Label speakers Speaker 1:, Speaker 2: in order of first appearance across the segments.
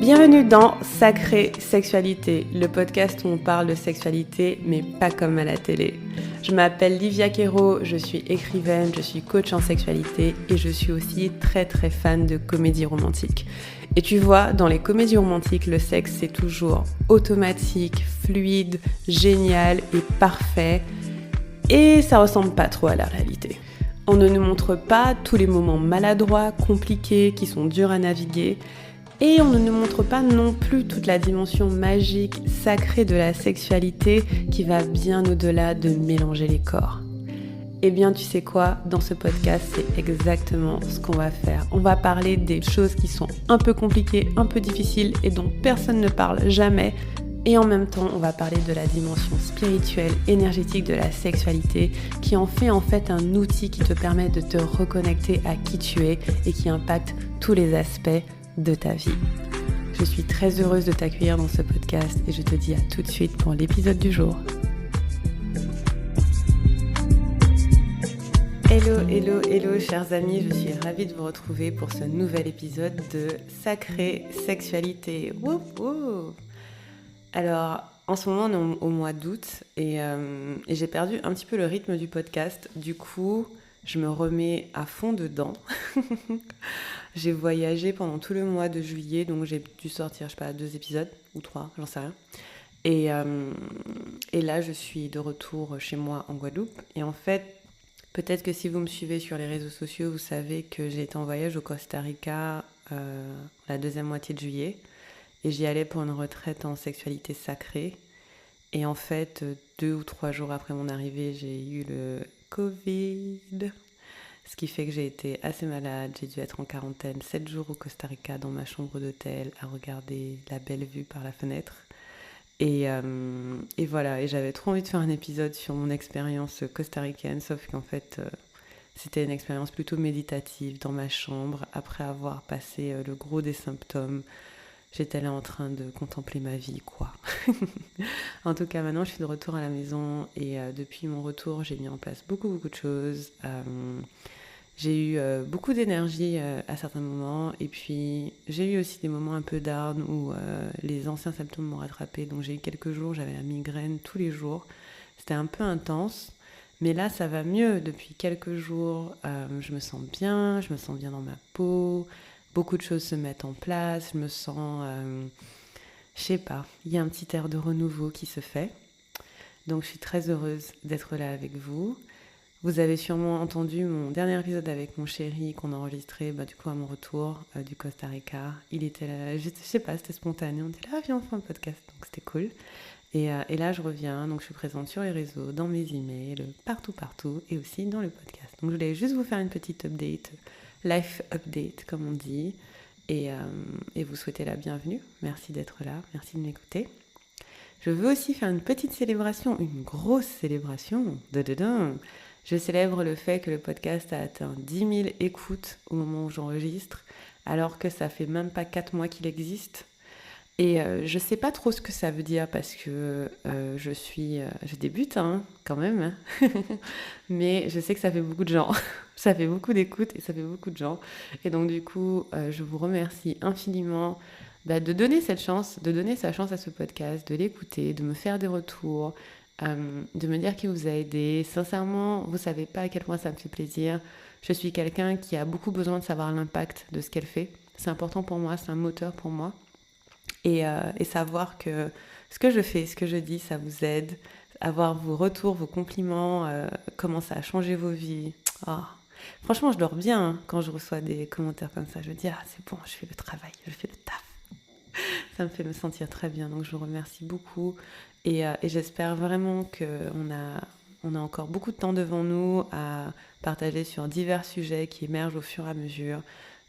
Speaker 1: Bienvenue dans Sacrée Sexualité, le podcast où on parle de sexualité, mais pas comme à la télé. Je m'appelle Livia Quero, je suis écrivaine, je suis coach en sexualité et je suis aussi très fan de comédie romantique. Et tu vois, dans les comédies romantiques, le sexe c'est toujours automatique, fluide, génial et parfait. Et ça ressemble pas trop à la réalité. On ne nous montre pas tous les moments maladroits, compliqués, qui sont durs à naviguer. Et on ne nous montre pas non plus toute la dimension magique, sacrée de la sexualité qui va bien au-delà de mélanger les corps. Eh bien, tu sais quoi ? Dans ce podcast, c'est exactement ce qu'on va faire. On va parler des choses qui sont un peu compliquées, un peu difficiles et dont personne ne parle jamais. Et en même temps, on va parler de la dimension spirituelle, énergétique de la sexualité qui en fait un outil qui te permet de te reconnecter à qui tu es et qui impacte tous les aspects de ta vie. Je suis très heureuse de t'accueillir dans ce podcast et je te dis à tout de suite pour l'épisode du jour. Hello chers amis, je suis ravie de vous retrouver pour ce nouvel épisode de Sacrée Sexualité. Wouhou! Alors, en ce moment, on est au mois d'août et j'ai perdu un petit peu le rythme du podcast. Du coup, je me remets à fond dedans. J'ai voyagé pendant tout le mois de juillet, donc j'ai dû sortir, 2 épisodes ou 3, j'en sais rien. Et là, je suis de retour chez moi en Guadeloupe. Et en fait, peut-être que si vous me suivez sur les réseaux sociaux, vous savez que j'ai été en voyage au Costa Rica la deuxième moitié de juillet. Et j'y allais pour une retraite en sexualité sacrée. Et en fait, 2 ou 3 jours après mon arrivée, j'ai eu le Covid. Ce qui fait que j'ai été assez malade. J'ai dû être en quarantaine 7 jours au Costa Rica dans ma chambre d'hôtel à regarder la belle vue par la fenêtre. Et voilà, et j'avais trop envie de faire un épisode sur mon expérience costaricaine, sauf qu'en fait, c'était une expérience plutôt méditative dans ma chambre. Après avoir passé le gros des symptômes, j'étais là en train de contempler ma vie, quoi. En tout cas, maintenant, je suis de retour à la maison et depuis mon retour, j'ai mis en place beaucoup de choses. J'ai eu beaucoup d'énergie à certains moments et puis j'ai eu aussi des moments un peu down où les anciens symptômes m'ont rattrapé. Donc j'ai eu quelques jours, j'avais la migraine tous les jours. C'était un peu intense, mais là ça va mieux depuis quelques jours. Je me sens bien dans ma peau. Beaucoup de choses se mettent en place, je me sens, je sais pas, il y a un petit air de renouveau qui se fait. Donc je suis très heureuse d'être là avec vous. Vous avez sûrement entendu mon dernier épisode avec mon chéri qu'on a enregistré du coup à mon retour du Costa Rica. Il était là, je sais pas, c'était spontané, on était là, viens on fait un podcast, donc c'était cool. Et là je reviens, donc je suis présente sur les réseaux, dans mes emails, partout et aussi dans le podcast. Donc je voulais juste vous faire une petite update, life update comme on dit, et vous souhaiter la bienvenue. Merci d'être là, merci de m'écouter. Je veux aussi faire une petite célébration, une grosse célébration. Je célèbre le fait que le podcast a atteint 10 000 écoutes au moment où j'enregistre, alors que ça fait même pas 4 mois qu'il existe. Et je sais pas trop ce que ça veut dire parce que je débute quand même, mais je sais que ça fait beaucoup de gens, ça fait beaucoup d'écoutes et ça fait beaucoup de gens. Et donc du coup, je vous remercie infiniment de donner cette chance, de donner sa chance à ce podcast, de l'écouter, de me faire des retours, de me dire qu'il vous a aidé. Sincèrement, vous savez pas à quel point ça me fait plaisir. Je suis quelqu'un qui a beaucoup besoin de savoir l'impact de ce qu'elle fait. C'est important pour moi, c'est un moteur pour moi. Et savoir que ce que je fais, ce que je dis, ça vous aide. Avoir vos retours, vos compliments, comment ça a changé vos vies. Oh. Franchement, je dors bien quand je reçois des commentaires comme ça. Je me dis, c'est bon, je fais le travail, je fais le taf. Ça me fait me sentir très bien, donc je vous remercie beaucoup. Et j'espère vraiment qu'on a encore beaucoup de temps devant nous à partager sur divers sujets qui émergent au fur et à mesure.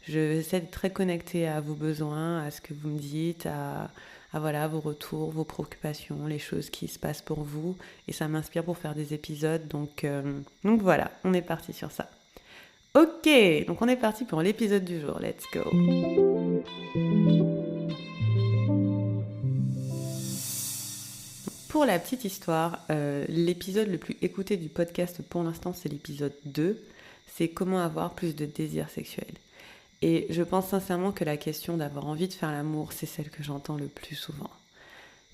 Speaker 1: J'essaie d'être très connectée à vos besoins, à ce que vous me dites, à voilà, vos retours, vos préoccupations, les choses qui se passent pour vous. Et ça m'inspire pour faire des épisodes. Donc voilà, on est parti sur ça. Ok, donc on est parti pour l'épisode du jour. Let's go. Pour la petite histoire, l'épisode le plus écouté du podcast pour l'instant, c'est l'épisode 2. C'est comment avoir plus de désir sexuel. Et je pense sincèrement que la question d'avoir envie de faire l'amour, c'est celle que j'entends le plus souvent.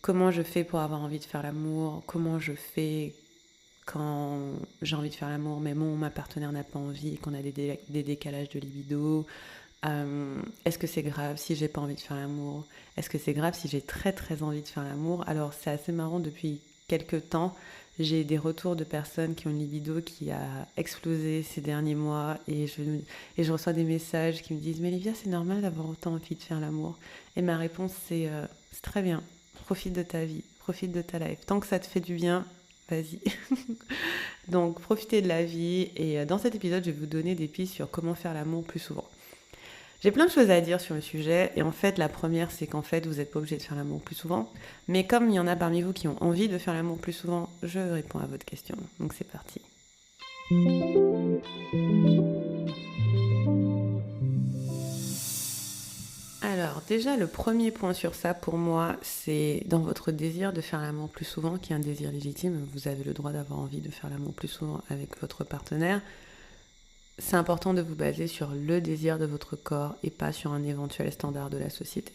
Speaker 1: Comment je fais pour avoir envie de faire l'amour? Comment je fais quand j'ai envie de faire l'amour, mais ma partenaire n'a pas envie, qu'on a des décalages de libido? Est-ce que c'est grave si j'ai pas envie de faire l'amour? Est-ce que c'est grave si j'ai très très envie de faire l'amour? Alors c'est assez marrant, depuis quelques temps, j'ai des retours de personnes qui ont une libido qui a explosé ces derniers mois et je reçois des messages qui me disent «Mais Livia, c'est normal d'avoir autant envie de faire l'amour?» Et ma réponse c'est très bien, profite de ta vie, profite de ta life. Tant que ça te fait du bien, vas-y. Donc profitez de la vie et dans cet épisode, je vais vous donner des pistes sur comment faire l'amour plus souvent. J'ai plein de choses à dire sur le sujet et en fait la première c'est qu'en fait vous n'êtes pas obligé de faire l'amour plus souvent, mais comme il y en a parmi vous qui ont envie de faire l'amour plus souvent, je réponds à votre question. Donc c'est parti. Alors déjà le premier point sur ça pour moi, c'est dans votre désir de faire l'amour plus souvent, qui est un désir légitime, vous avez le droit d'avoir envie de faire l'amour plus souvent avec votre partenaire. C'est important de vous baser sur le désir de votre corps et pas sur un éventuel standard de la société.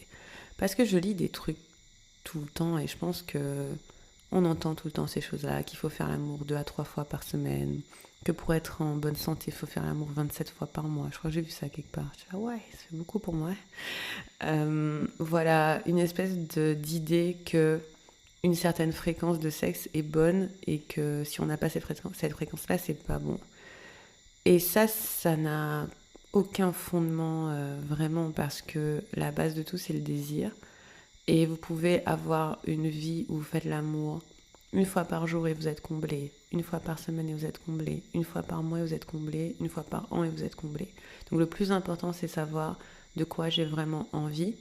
Speaker 1: Parce que je lis des trucs tout le temps et je pense que on entend tout le temps ces choses-là, qu'il faut faire l'amour 2 à 3 fois par semaine, que pour être en bonne santé, il faut faire l'amour 27 fois par mois. Je crois que j'ai vu ça quelque part. Je dis, ah ouais, ça fait beaucoup pour moi. Voilà, une espèce d'idée que une certaine fréquence de sexe est bonne et que si on n'a pas cette fréquence-là, c'est pas bon. Et ça n'a aucun fondement vraiment, parce que la base de tout, c'est le désir. Et vous pouvez avoir une vie où vous faites l'amour une fois par jour et vous êtes comblé, une fois par semaine et vous êtes comblé, une fois par mois et vous êtes comblé, une fois par an et vous êtes comblé. Donc le plus important, c'est savoir de quoi j'ai vraiment envie.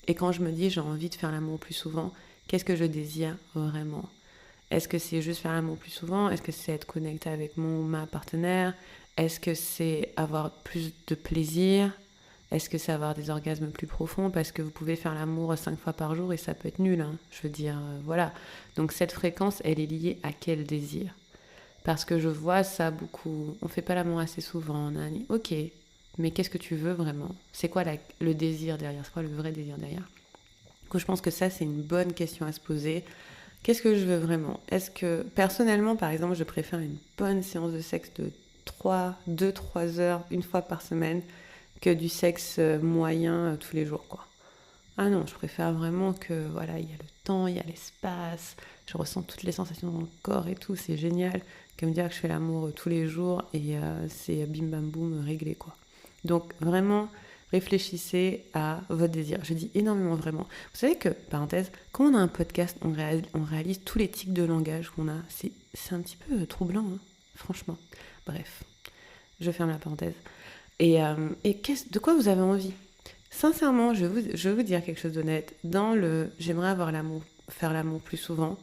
Speaker 1: Et quand je me dis j'ai envie de faire l'amour plus souvent, qu'est-ce que je désire vraiment? Est-ce que c'est juste faire l'amour plus souvent? Est-ce que c'est être connecté avec ma partenaire? Est-ce que c'est avoir plus de plaisir? Est-ce que c'est avoir des orgasmes plus profonds? Parce que vous pouvez faire l'amour 5 fois par jour et ça peut être nul, hein. Je veux dire, voilà. Donc cette fréquence, elle est liée à quel désir? Parce que je vois ça beaucoup. On fait pas l'amour assez souvent. Ok, mais qu'est-ce que tu veux vraiment? C'est quoi le désir derrière? C'est quoi le vrai désir derrière? Donc je pense que ça, c'est une bonne question à se poser. Qu'est-ce que je veux vraiment? Est-ce que, personnellement, par exemple, je préfère une bonne séance de sexe de 2-3 heures, une fois par semaine, que du sexe moyen tous les jours, quoi. Ah non, je préfère vraiment que, voilà, il y a le temps, il y a l'espace, je ressens toutes les sensations dans le corps et tout, c'est génial, que me dire que je fais l'amour tous les jours et c'est bim bam boum réglé, quoi. Donc vraiment, réfléchissez à votre désir. Je dis énormément vraiment. Vous savez que, parenthèse, quand on a un podcast, on réalise tous les tics de langage qu'on a. C'est un petit peu troublant, hein, franchement. Bref, je ferme la parenthèse. Et de quoi vous avez envie? Sincèrement, je vais vous dire quelque chose d'honnête. Dans le « j'aimerais faire l'amour plus souvent »,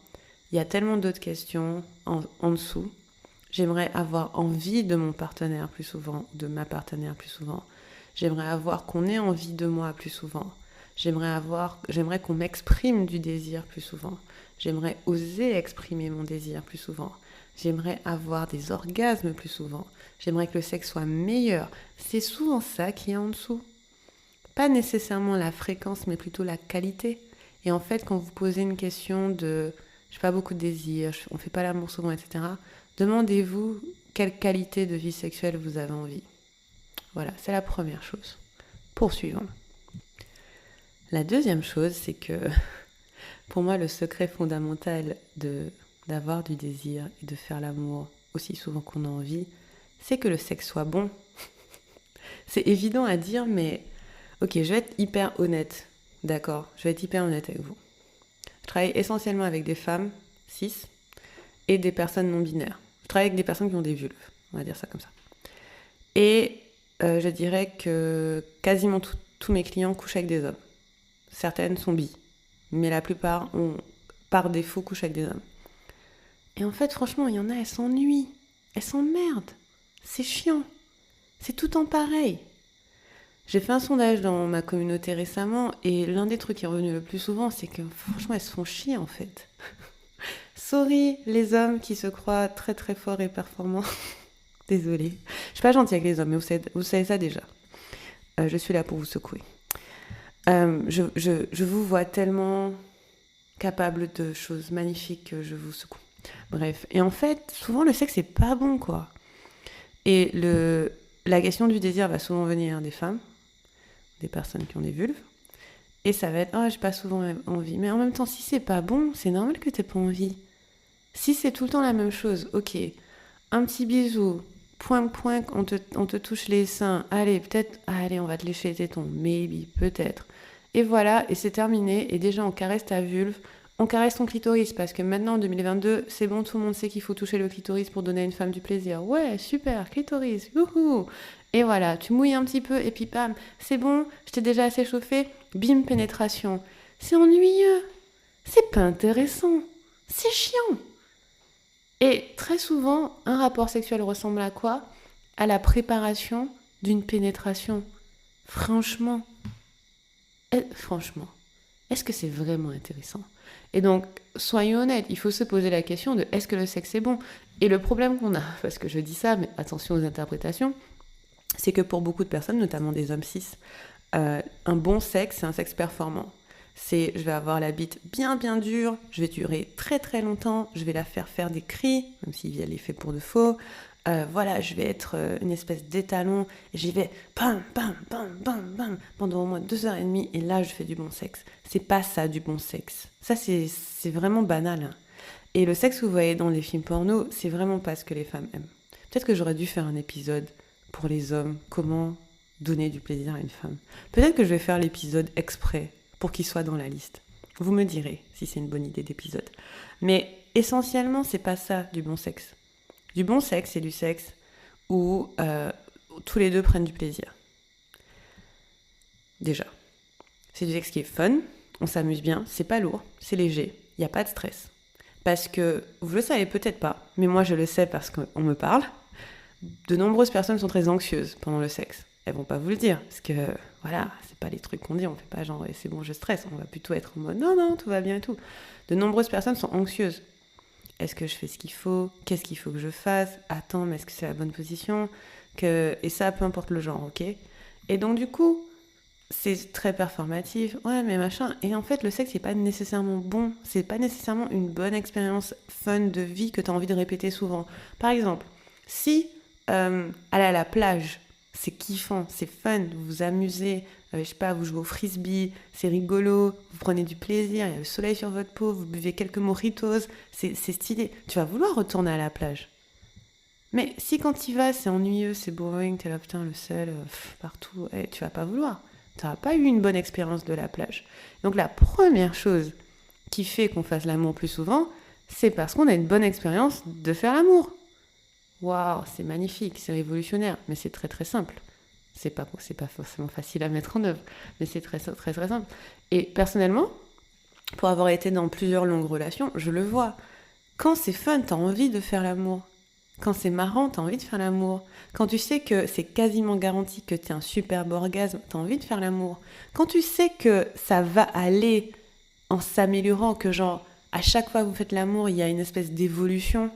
Speaker 1: il y a tellement d'autres questions en dessous. J'aimerais avoir envie de mon partenaire plus souvent, de ma partenaire plus souvent. J'aimerais avoir qu'on ait envie de moi plus souvent. J'aimerais qu'on m'exprime du désir plus souvent. J'aimerais oser exprimer mon désir plus souvent. J'aimerais avoir des orgasmes plus souvent. J'aimerais que le sexe soit meilleur. C'est souvent ça qui est en dessous. Pas nécessairement la fréquence, mais plutôt la qualité. Et en fait, quand vous posez une question de « j'ai pas beaucoup de désir, on fait pas l'amour souvent, etc. », demandez-vous quelle qualité de vie sexuelle vous avez envie. Voilà, c'est la première chose. Poursuivons. La deuxième chose, c'est que pour moi, le secret fondamental d'avoir du désir et de faire l'amour aussi souvent qu'on a envie, c'est que le sexe soit bon. C'est évident à dire, mais ok, je vais être hyper honnête, d'accord? Je vais être hyper honnête avec vous. Je travaille essentiellement avec des femmes cis et des personnes non binaires. Je travaille avec des personnes qui ont des vulves, on va dire ça comme ça. Et je dirais que quasiment tous mes clients couchent avec des hommes. Certaines sont bi, mais la plupart par défaut couchent avec des hommes. Et en fait, franchement, il y en a, elles s'ennuient, elles s'emmerdent, c'est chiant, c'est tout en pareil. J'ai fait un sondage dans ma communauté récemment et l'un des trucs qui est revenu le plus souvent, c'est que franchement, elles se font chier en fait. Sorry les hommes qui se croient très très forts et performants. Désolée. Je suis pas gentille avec les hommes, mais vous savez ça déjà. je suis là pour vous secouer. Je vous vois tellement capable de choses magnifiques que je vous secoue. Bref, et en fait, souvent le sexe c'est pas bon, quoi. Et la question du désir va souvent venir des femmes, des personnes qui ont des vulves, et ça va être j'ai pas souvent envie. Mais en même temps, si c'est pas bon, c'est normal que t'aies pas envie. Si c'est tout le temps la même chose, ok, un petit bisou, point, on te touche les seins, allez, peut-être, allez, on va te lécher les tétons, maybe, peut-être. Et voilà, et c'est terminé, et déjà on caresse ta vulve, on caresse ton clitoris, parce que maintenant en 2022, c'est bon, tout le monde sait qu'il faut toucher le clitoris pour donner à une femme du plaisir. Ouais, super, clitoris, youhou. Et voilà, tu mouilles un petit peu, et puis bam, c'est bon, je t'ai déjà assez chauffé, bim, pénétration. C'est ennuyeux, c'est pas intéressant, c'est chiant. Et très souvent, un rapport sexuel ressemble à quoi ? À la préparation d'une pénétration. Franchement, est-ce que c'est vraiment intéressant ? Et donc, soyons honnêtes, il faut se poser la question de est-ce que le sexe est bon ? Et le problème qu'on a, parce que je dis ça, mais attention aux interprétations, c'est que pour beaucoup de personnes, notamment des hommes cis, un bon sexe, c'est un sexe performant. C'est je vais avoir la bite bien dure, je vais durer très très longtemps, je vais la faire des cris, même si elle est faite pour de faux. Voilà, je vais être une espèce d'étalon, et j'y vais bam pendant au moins 2h30, et là je fais du bon sexe. C'est pas ça du bon sexe. Ça c'est vraiment banal. Hein. Et le sexe que vous voyez dans les films porno, c'est vraiment pas ce que les femmes aiment. Peut-être que j'aurais dû faire un épisode pour les hommes, comment donner du plaisir à une femme. Peut-être que je vais faire l'épisode exprès pour qu'il soit dans la liste. Vous me direz si c'est une bonne idée d'épisode. Mais essentiellement, c'est pas ça du bon sexe. Du bon sexe, c'est du sexe où tous les deux prennent du plaisir. Déjà. C'est du sexe qui est fun, on s'amuse bien, c'est pas lourd, c'est léger, il n'y a pas de stress. Parce que, vous le savez peut-être pas, mais moi je le sais parce qu'on me parle, de nombreuses personnes sont très anxieuses pendant le sexe. Elles vont pas vous le dire, parce que voilà, c'est pas les trucs qu'on dit, on fait pas genre c'est bon je stresse, on va plutôt être en mode non, tout va bien et tout. De nombreuses personnes sont anxieuses. Est-ce que je fais ce qu'il faut ? Qu'est-ce qu'il faut que je fasse ? Attends, mais est-ce que c'est la bonne position ? Et ça, peu importe le genre, ok ? Et donc du coup, c'est très performatif, ouais mais machin, et en fait le sexe c'est pas nécessairement bon, c'est pas nécessairement une bonne expérience fun de vie que t'as envie de répéter souvent. Par exemple, si aller à la plage, c'est kiffant, c'est fun, vous vous amusez, je sais pas, vous jouez au frisbee, c'est rigolo, vous prenez du plaisir, il y a le soleil sur votre peau, vous buvez quelques mojitos, c'est stylé, tu vas vouloir retourner à la plage. Mais si quand tu y vas, c'est ennuyeux, c'est boring, t'es là putain le sel partout, tu vas pas vouloir. Tu n'as pas eu une bonne expérience de la plage. Donc la première chose qui fait qu'on fasse l'amour plus souvent, c'est parce qu'on a une bonne expérience de faire l'amour. Waouh, c'est magnifique, c'est révolutionnaire, mais c'est très très simple. C'est pas forcément facile à mettre en œuvre, mais c'est très très très simple. Et personnellement, pour avoir été dans plusieurs longues relations, je le vois. Quand c'est fun, t'as envie de faire l'amour. Quand c'est marrant, t'as envie de faire l'amour. Quand tu sais que c'est quasiment garanti que t'as un superbe orgasme, t'as envie de faire l'amour. Quand tu sais que ça va aller en s'améliorant, que genre, à chaque fois que vous faites l'amour, il y a une espèce d'évolution,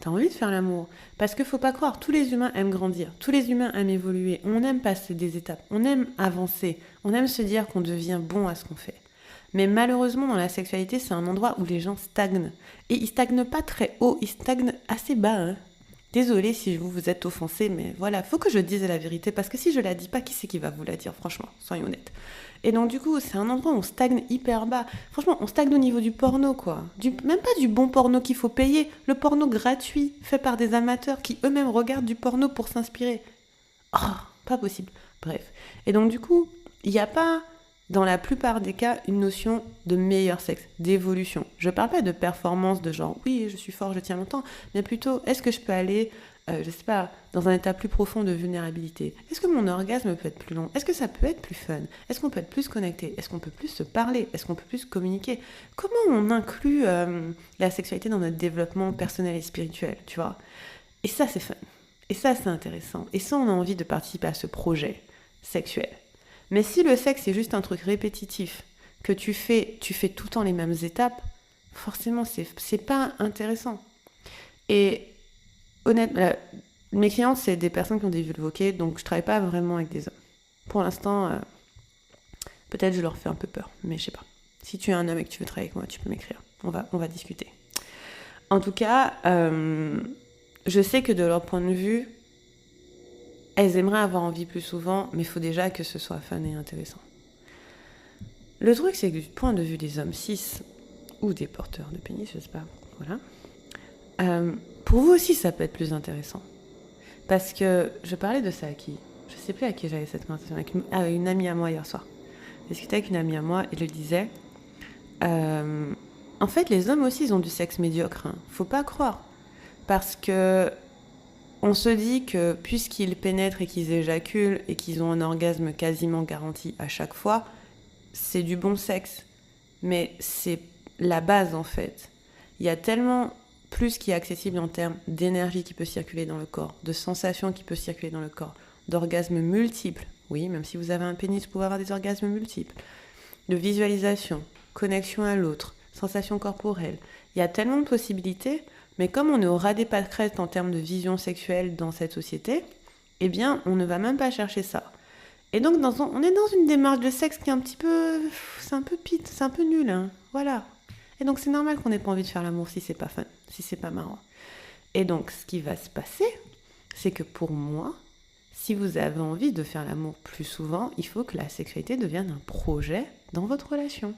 Speaker 1: t'as envie de faire l'amour. Parce que faut pas croire, tous les humains aiment grandir, tous les humains aiment évoluer, on aime passer des étapes, on aime avancer, on aime se dire qu'on devient bon à ce qu'on fait. Mais malheureusement, dans la sexualité, c'est un endroit où les gens stagnent. Et ils stagnent pas très haut, ils stagnent assez bas, hein. Désolée si vous êtes offensé, mais voilà, faut que je dise la vérité, parce que si je la dis pas, qui c'est qui va vous la dire, franchement, soyons honnêtes. Et donc du coup, c'est un endroit où on stagne hyper bas. Franchement, on stagne au niveau du porno, quoi. Même pas du bon porno qu'il faut payer, le porno gratuit, fait par des amateurs qui eux-mêmes regardent du porno pour s'inspirer. Oh, pas possible. Bref. Et donc du coup, il n'y a pas, dans la plupart des cas, une notion de meilleur sexe, d'évolution. Je parle pas de performance, de genre, oui, je suis fort, je tiens longtemps, mais plutôt, est-ce que je peux aller, je sais pas, dans un état plus profond de vulnérabilité ? Est-ce que mon orgasme peut être plus long ? Est-ce que ça peut être plus fun ? Est-ce qu'on peut être plus connecté ? Est-ce qu'on peut plus se parler ? Est-ce qu'on peut plus communiquer ? Comment on inclut la sexualité dans notre développement personnel et spirituel, tu vois ? Et ça, c'est fun. Et ça, c'est intéressant. Et ça, on a envie de participer à ce projet sexuel. Mais si le sexe est juste un truc répétitif, que tu fais tout le temps les mêmes étapes, forcément, c'est pas intéressant. Et honnêtement, mes clientes, c'est des personnes qui ont des vulves, ok ? Donc, je travaille pas vraiment avec des hommes. Pour l'instant, peut-être je leur fais un peu peur, mais je sais pas. Si tu es un homme et que tu veux travailler avec moi, tu peux m'écrire. On va discuter. En tout cas, je sais que de leur point de vue, elles aimeraient avoir envie plus souvent, mais il faut déjà que ce soit fun et intéressant. Le truc, c'est que du point de vue des hommes cis ou des porteurs de pénis, je sais pas, voilà. Pour vous aussi, ça peut être plus intéressant. Parce que je parlais de ça à qui ? Je sais plus à qui j'avais cette conversation, avec une amie à moi hier soir. Je discutais avec une amie à moi et je lui disais, en fait, les hommes aussi, ils ont du sexe médiocre. Hein. Faut pas croire. Parce que on se dit que puisqu'ils pénètrent et qu'ils éjaculent et qu'ils ont un orgasme quasiment garanti à chaque fois, c'est du bon sexe. Mais c'est la base en fait. Il y a tellement plus qui est accessible en termes d'énergie qui peut circuler dans le corps, de sensations qui peut circuler dans le corps, d'orgasmes multiples. Oui, même si vous avez un pénis, vous pouvez avoir des orgasmes multiples. De visualisation, connexion à l'autre, sensations corporelles. Il y a tellement de possibilités, mais comme on est au ras des pâquerettes en termes de vision sexuelle dans cette société, eh bien, on ne va même pas chercher ça. Et donc, on est dans une démarche de sexe qui est un petit peu... C'est un peu pite, c'est un peu nul, hein. Voilà. Et donc, c'est normal qu'on n'ait pas envie de faire l'amour si c'est pas fun, si c'est pas marrant. Et donc, ce qui va se passer, c'est que pour moi, si vous avez envie de faire l'amour plus souvent, il faut que la sexualité devienne un projet dans votre relation.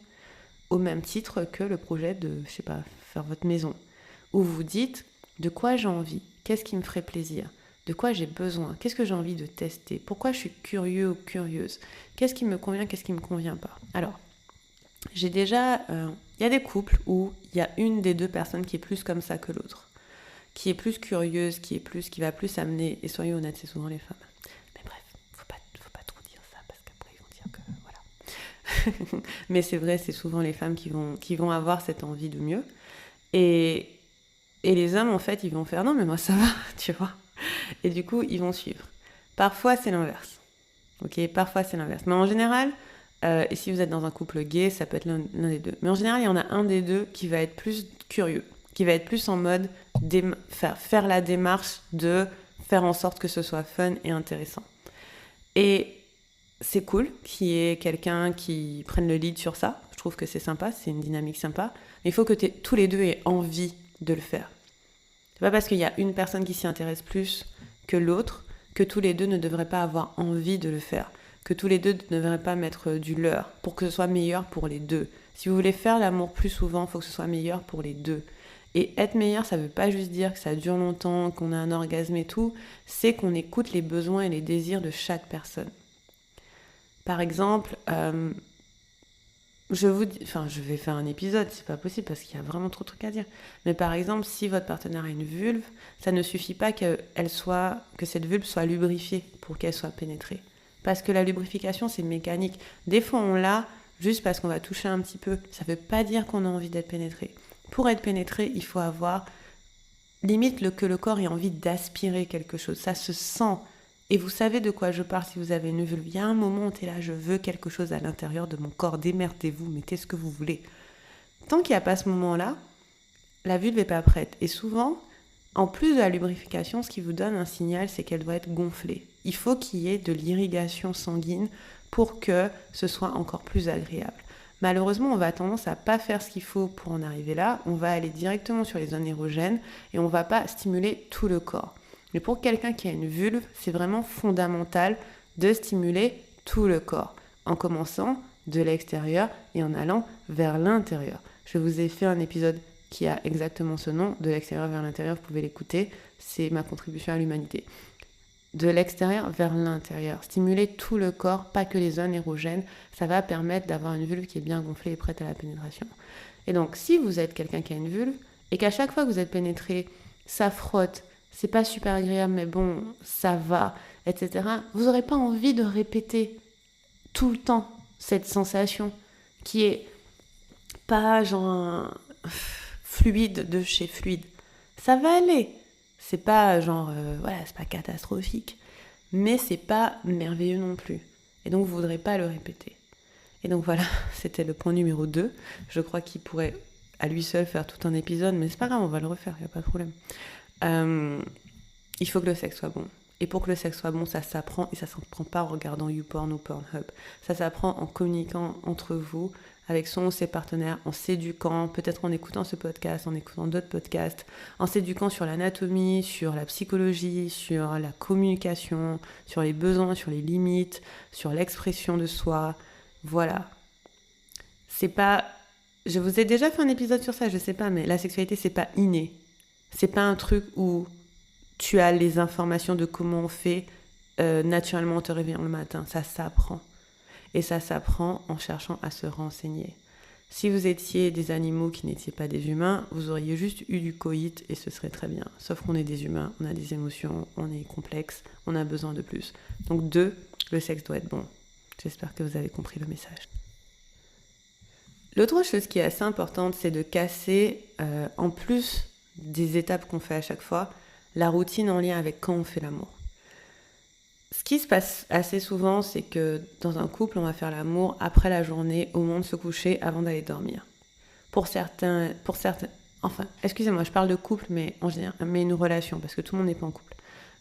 Speaker 1: Au même titre que le projet de, je sais pas, faire votre maison. Où vous dites, de quoi j'ai envie ? Qu'est-ce qui me ferait plaisir ? De quoi j'ai besoin ? Qu'est-ce que j'ai envie de tester ? Pourquoi je suis curieux ou curieuse ? Qu'est-ce qui me convient ? Qu'est-ce qui me convient pas ? Alors, j'ai déjà... Il y a des couples où il y a une des deux personnes qui est plus comme ça que l'autre. Qui est plus curieuse, qui va plus amener... Et soyez honnêtes, c'est souvent les femmes. Mais bref, faut pas trop dire ça, parce qu'après ils vont dire que... Voilà. Mais c'est vrai, c'est souvent les femmes qui vont avoir cette envie de mieux. Et les hommes, en fait, ils vont faire « Non, mais moi, ça va, tu vois ?» Et du coup, ils vont suivre. Parfois, c'est l'inverse. Ok, parfois, c'est l'inverse. Mais en général, et si vous êtes dans un couple gay, ça peut être l'un des deux. Mais en général, il y en a un des deux qui va être plus curieux, qui va être plus en mode faire la démarche de faire en sorte que ce soit fun et intéressant. Et c'est cool qu'il y ait quelqu'un qui prenne le lead sur ça. Je trouve que c'est sympa, c'est une dynamique sympa. Mais il faut que tous les deux aient envie de le faire. C'est pas parce qu'il y a une personne qui s'y intéresse plus que l'autre que tous les deux ne devraient pas avoir envie de le faire, que tous les deux ne devraient pas mettre du leur pour que ce soit meilleur pour les deux. Si vous voulez faire l'amour plus souvent, il faut que ce soit meilleur pour les deux. Et être meilleur, ça veut pas juste dire que ça dure longtemps, qu'on a un orgasme et tout, c'est qu'on écoute les besoins et les désirs de chaque personne. Par exemple, je vais faire un épisode, c'est pas possible parce qu'il y a vraiment trop de trucs à dire. Mais par exemple, si votre partenaire a une vulve, ça ne suffit pas que cette vulve soit lubrifiée pour qu'elle soit pénétrée. Parce que la lubrification, c'est mécanique. Des fois, on l'a juste parce qu'on va toucher un petit peu. Ça veut pas dire qu'on a envie d'être pénétré. Pour être pénétré, il faut avoir limite que le corps ait envie d'aspirer quelque chose. Ça se sent. Et vous savez de quoi je parle si vous avez une vulve. Il y a un moment où tu es là, je veux quelque chose à l'intérieur de mon corps, démerdez-vous, mettez ce que vous voulez. Tant qu'il n'y a pas ce moment-là, la vulve n'est pas prête. Et souvent, en plus de la lubrification, ce qui vous donne un signal, c'est qu'elle doit être gonflée. Il faut qu'il y ait de l'irrigation sanguine pour que ce soit encore plus agréable. Malheureusement, on va tendance à pas faire ce qu'il faut pour en arriver là. On va aller directement sur les zones érogènes et on ne va pas stimuler tout le corps. Mais pour quelqu'un qui a une vulve, c'est vraiment fondamental de stimuler tout le corps, en commençant de l'extérieur et en allant vers l'intérieur. Je vous ai fait un épisode qui a exactement ce nom, de l'extérieur vers l'intérieur, vous pouvez l'écouter, c'est ma contribution à l'humanité. De l'extérieur vers l'intérieur, stimuler tout le corps, pas que les zones érogènes, ça va permettre d'avoir une vulve qui est bien gonflée et prête à la pénétration. Et donc, si vous êtes quelqu'un qui a une vulve, et qu'à chaque fois que vous êtes pénétré, ça frotte, c'est pas super agréable, mais bon, ça va, etc. Vous n'aurez pas envie de répéter tout le temps cette sensation qui est pas genre fluide de chez fluide. Ça va aller. C'est pas genre, c'est pas catastrophique, mais c'est pas merveilleux non plus. Et donc, vous voudrez pas le répéter. Et donc voilà, c'était le point numéro 2. Je crois qu'il pourrait à lui seul faire tout un épisode, mais c'est pas grave, on va le refaire, il n'y a pas de problème. Il faut que le sexe soit bon. Et pour que le sexe soit bon, ça s'apprend et ça ne s'apprend pas en regardant YouPorn ou Pornhub. Ça s'apprend en communiquant entre vous, avec son ou ses partenaires, en s'éduquant, peut-être en écoutant ce podcast, en écoutant d'autres podcasts, en s'éduquant sur l'anatomie, sur la psychologie, sur la communication, sur les besoins, sur les limites, sur l'expression de soi. Voilà. C'est pas... Je vous ai déjà fait un épisode sur ça, je sais pas, mais la sexualité, c'est pas inné. C'est pas un truc où tu as les informations de comment on fait naturellement en te réveillant le matin. Ça s'apprend. Et ça s'apprend en cherchant à se renseigner. Si vous étiez des animaux qui n'étiez pas des humains, vous auriez juste eu du coït et ce serait très bien. Sauf qu'on est des humains, on a des émotions, on est complexe, on a besoin de plus. Donc 2, le sexe doit être bon. J'espère que vous avez compris le message. L'autre chose qui est assez importante, c'est de casser, en plus des étapes qu'on fait à chaque fois, la routine en lien avec quand on fait l'amour. Ce qui se passe assez souvent, c'est que dans un couple, on va faire l'amour après la journée, au moment de se coucher, avant d'aller dormir. Pour certains, enfin, excusez-moi, je parle de couple, mais en général, mais une relation, parce que tout le monde n'est pas en couple.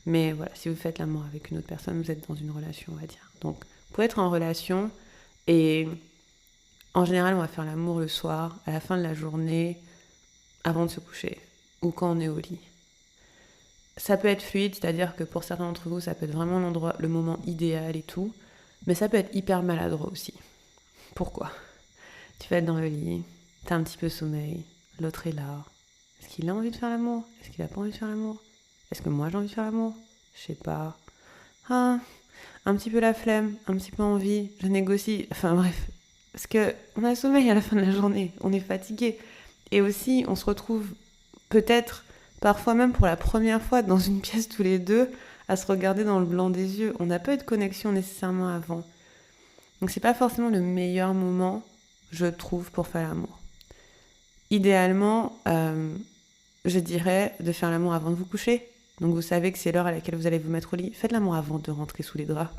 Speaker 1: Mais voilà, si vous faites l'amour avec une autre personne, vous êtes dans une relation, on va dire. Donc, vous pouvez être en relation, et en général, on va faire l'amour le soir, à la fin de la journée, avant de se coucher, ou quand on est au lit. Ça peut être fluide, c'est-à-dire que pour certains d'entre vous, ça peut être vraiment l'endroit, le moment idéal et tout, mais ça peut être hyper maladroit aussi. Pourquoi ? Tu vas être dans le lit, t'as un petit peu sommeil, l'autre est là. Est-ce qu'il a envie de faire l'amour ? Est-ce qu'il a pas envie de faire l'amour ? Est-ce que moi j'ai envie de faire l'amour ? Je sais pas. Ah, un petit peu la flemme, un petit peu envie, je négocie. Enfin bref, parce que on a sommeil à la fin de la journée, on est fatigué. Et aussi, on se retrouve peut-être parfois même pour la première fois dans une pièce tous les deux, à se regarder dans le blanc des yeux. On n'a pas eu de connexion nécessairement avant. Donc c'est pas forcément le meilleur moment, je trouve, pour faire l'amour. Idéalement, je dirais de faire l'amour avant de vous coucher. Donc vous savez que c'est l'heure à laquelle vous allez vous mettre au lit. Faites l'amour avant de rentrer sous les draps.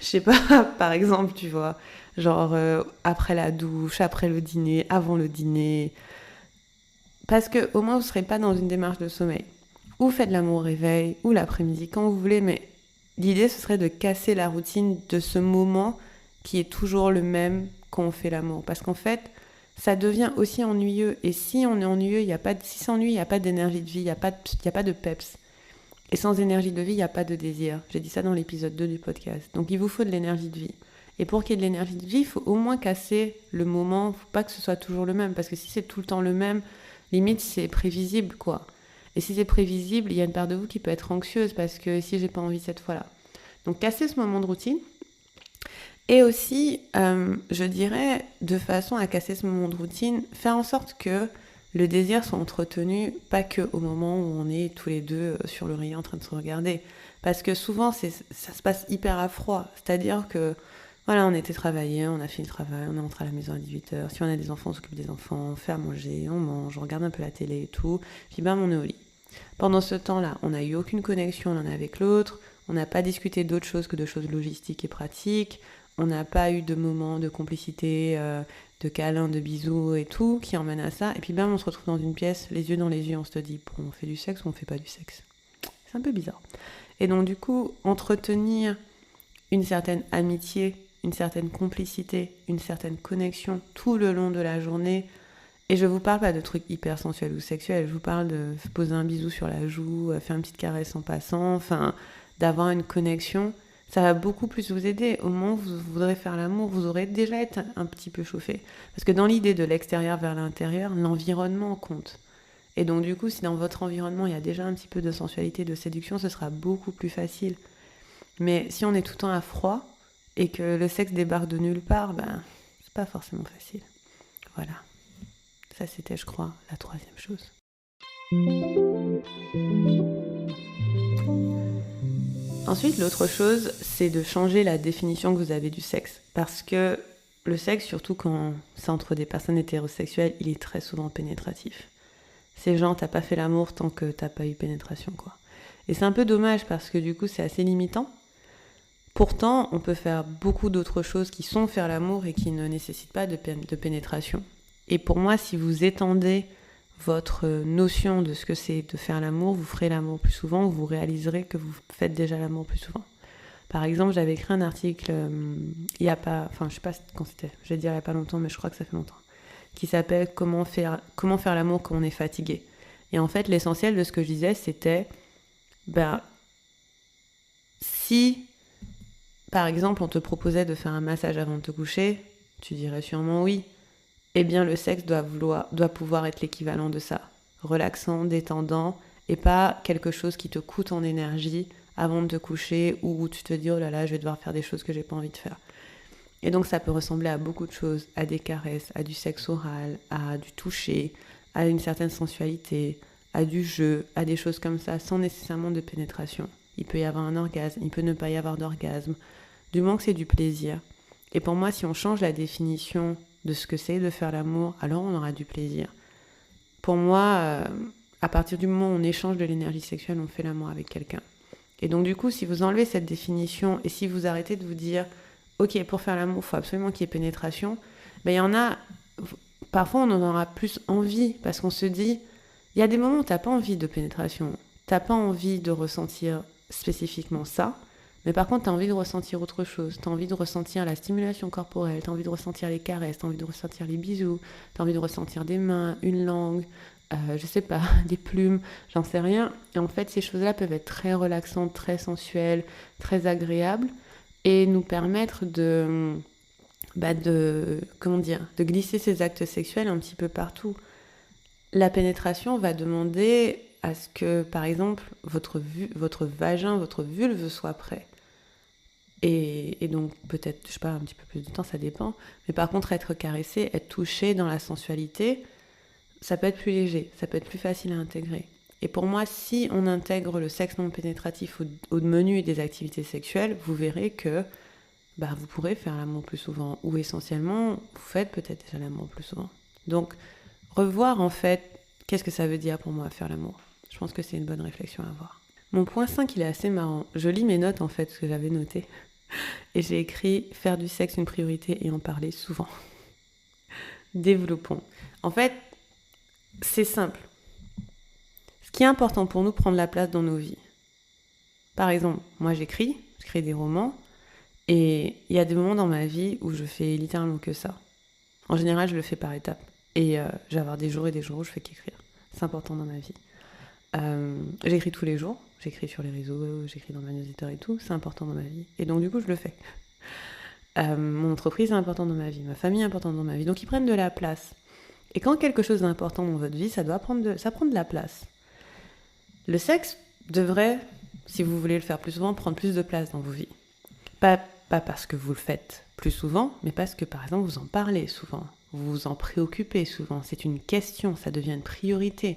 Speaker 1: Je sais pas, par exemple, tu vois, genre après la douche, après le dîner, avant le dîner. Parce que au moins vous ne serez pas dans une démarche de sommeil. Ou faites l'amour au réveil, ou l'après-midi, quand vous voulez, mais l'idée ce serait de casser la routine de ce moment qui est toujours le même quand on fait l'amour. Parce qu'en fait, ça devient aussi ennuyeux. Et si on est ennuyeux, si c'est ennuyeux, il n'y a pas d'énergie de vie, il n'y a pas de peps. Et sans énergie de vie, il n'y a pas de désir. J'ai dit ça dans l'épisode 2 du podcast. Donc il vous faut de l'énergie de vie. Et pour qu'il y ait de l'énergie de vie, il faut au moins casser le moment. Il ne faut pas que ce soit toujours le même. Parce que si c'est tout le temps le même, limite, c'est prévisible, quoi. Et si c'est prévisible, il y a une part de vous qui peut être anxieuse parce que si j'ai pas envie cette fois-là. Donc, casser ce moment de routine. Et aussi, je dirais, de façon à casser ce moment de routine, faire en sorte que le désir soit entretenu, pas que au moment où on est tous les deux sur l'oreiller en train de se regarder. Parce que souvent, ça se passe hyper à froid. C'est-à-dire que voilà, on était travaillé, on a fini le travail, on est rentré à la maison à 18h. Si on a des enfants, on s'occupe des enfants, on fait à manger, on mange, on regarde un peu la télé et tout. Puis bam, on est au lit. Pendant ce temps-là, on n'a eu aucune connexion l'un avec l'autre, on n'a pas discuté d'autre chose que de choses logistiques et pratiques, on n'a pas eu de moments de complicité, de câlins, de bisous et tout qui emmènent à ça. Et puis bam, on se retrouve dans une pièce, les yeux dans les yeux, on se dit, bon, on fait du sexe ou on fait pas du sexe. C'est un peu bizarre. Et donc du coup, entretenir une certaine amitié, une certaine complicité, une certaine connexion tout le long de la journée. Et je vous parle pas de trucs hyper sensuels ou sexuels, je vous parle de poser un bisou sur la joue, faire une petite caresse en passant, enfin, d'avoir une connexion. Ça va beaucoup plus vous aider. Au moment où vous voudrez faire l'amour, vous aurez déjà été un petit peu chauffé. Parce que dans l'idée de l'extérieur vers l'intérieur, l'environnement compte. Et donc du coup, si dans votre environnement, il y a déjà un petit peu de sensualité, de séduction, ce sera beaucoup plus facile. Mais si on est tout le temps à froid, et que le sexe débarque de nulle part, ben, c'est pas forcément facile. Voilà. Ça, c'était, je crois, la troisième chose. Ensuite, l'autre chose, c'est de changer la définition que vous avez du sexe. Parce que le sexe, surtout quand c'est entre des personnes hétérosexuelles, il est très souvent pénétratif. C'est genre, t'as pas fait l'amour tant que t'as pas eu pénétration, quoi. Et c'est un peu dommage parce que du coup, c'est assez limitant. Pourtant, on peut faire beaucoup d'autres choses qui sont faire l'amour et qui ne nécessitent pas de pénétration. Et pour moi, si vous étendez votre notion de ce que c'est de faire l'amour, vous ferez l'amour plus souvent, vous réaliserez que vous faites déjà l'amour plus souvent. Par exemple, j'avais écrit un article il y a pas, enfin je sais pas quand c'était, je vais dire il y a pas longtemps, mais je crois que ça fait longtemps, qui s'appelle comment faire l'amour quand on est fatigué. Et en fait, l'essentiel de ce que je disais, c'était si par exemple on te proposait de faire un massage avant de te coucher, tu dirais sûrement oui. Eh bien, le sexe doit pouvoir être l'équivalent de ça. Relaxant, détendant, et pas quelque chose qui te coûte en énergie avant de te coucher, ou où tu te dis, oh là là, je vais devoir faire des choses que j'ai pas envie de faire. Et donc, ça peut ressembler à beaucoup de choses, à des caresses, à du sexe oral, à du toucher, à une certaine sensualité, à du jeu, à des choses comme ça, sans nécessairement de pénétration. Il peut y avoir un orgasme, il peut ne pas y avoir d'orgasme, du moment que c'est du plaisir. Et pour moi, si on change la définition de ce que c'est de faire l'amour, alors on aura du plaisir. Pour moi, à partir du moment où on échange de l'énergie sexuelle, on fait l'amour avec quelqu'un. Et donc du coup, si vous enlevez cette définition et si vous arrêtez de vous dire ok, pour faire l'amour, il faut absolument qu'il y ait pénétration, il y en a, parfois on en aura plus envie parce qu'on se dit, il y a des moments où tu n'as pas envie de pénétration, tu n'as pas envie de ressentir spécifiquement ça, mais par contre, tu as envie de ressentir autre chose. Tu as envie de ressentir la stimulation corporelle, tu as envie de ressentir les caresses, tu as envie de ressentir les bisous, tu as envie de ressentir des mains, une langue, je sais pas, des plumes, j'en sais rien. Et en fait, ces choses-là peuvent être très relaxantes, très sensuelles, très agréables et nous permettre de glisser ces actes sexuels un petit peu partout. La pénétration va demander à ce que, par exemple, votre vagin, votre vulve soit prêt. Et donc, peut-être, je sais pas, un petit peu plus de temps, ça dépend. Mais par contre, être caressé, être touché dans la sensualité, ça peut être plus léger, ça peut être plus facile à intégrer. Et pour moi, si on intègre le sexe non pénétratif au menu des activités sexuelles, vous verrez que vous pourrez faire l'amour plus souvent. Ou essentiellement, vous faites peut-être déjà l'amour plus souvent. Donc, revoir en fait, qu'est-ce que ça veut dire pour moi faire l'amour ? Je pense que c'est une bonne réflexion à avoir. Mon point 5, il est assez marrant. Je lis mes notes en fait, ce que j'avais noté. Et j'ai écrit « Faire du sexe une priorité et en parler souvent ». Développons. En fait, c'est simple. Ce qui est important pour nous, prendre la place dans nos vies. Par exemple, moi j'écris des romans, et il y a des moments dans ma vie où je fais littéralement que ça. En général, je le fais par étapes. Et je vais avoir des jours et des jours où je fais qu'écrire. C'est important dans ma vie. J'écris tous les jours. J'écris sur les réseaux, j'écris dans ma newsletter et tout. C'est important dans ma vie. Et donc, du coup, je le fais. Mon entreprise est importante dans ma vie. Ma famille est importante dans ma vie. Donc, ils prennent de la place. Et quand quelque chose d'important dans votre vie, ça prend de la place. Le sexe devrait, si vous voulez le faire plus souvent, prendre plus de place dans vos vies. Pas parce que vous le faites plus souvent, mais parce que, par exemple, vous en parlez souvent. Vous vous en préoccupez souvent. C'est une question, ça devient une priorité.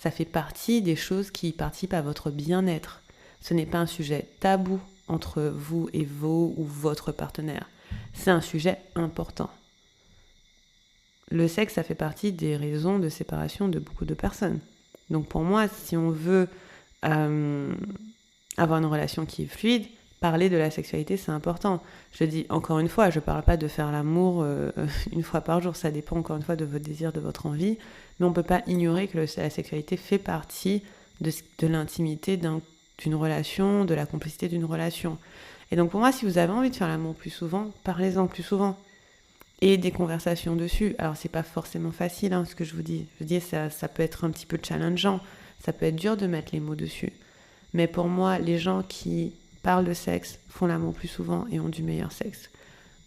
Speaker 1: Ça fait partie des choses qui participent à votre bien-être. Ce n'est pas un sujet tabou entre vous et vos ou votre partenaire. C'est un sujet important. Le sexe, ça fait partie des raisons de séparation de beaucoup de personnes. Donc pour moi, si on veut avoir une relation qui est fluide, parler de la sexualité, c'est important. Je dis encore une fois, je ne parle pas de faire l'amour une fois par jour. Ça dépend encore une fois de votre désir, de votre envie. Mais on ne peut pas ignorer que la sexualité fait partie de l'intimité d'une relation, de la complicité d'une relation. Et donc pour moi, si vous avez envie de faire l'amour plus souvent, parlez-en plus souvent. Et des conversations dessus. Alors c'est pas forcément facile ce que je vous dis. Je dis ça peut être un petit peu challengeant. Ça peut être dur de mettre les mots dessus. Mais pour moi, les gens qui parlent de sexe font l'amour plus souvent et ont du meilleur sexe.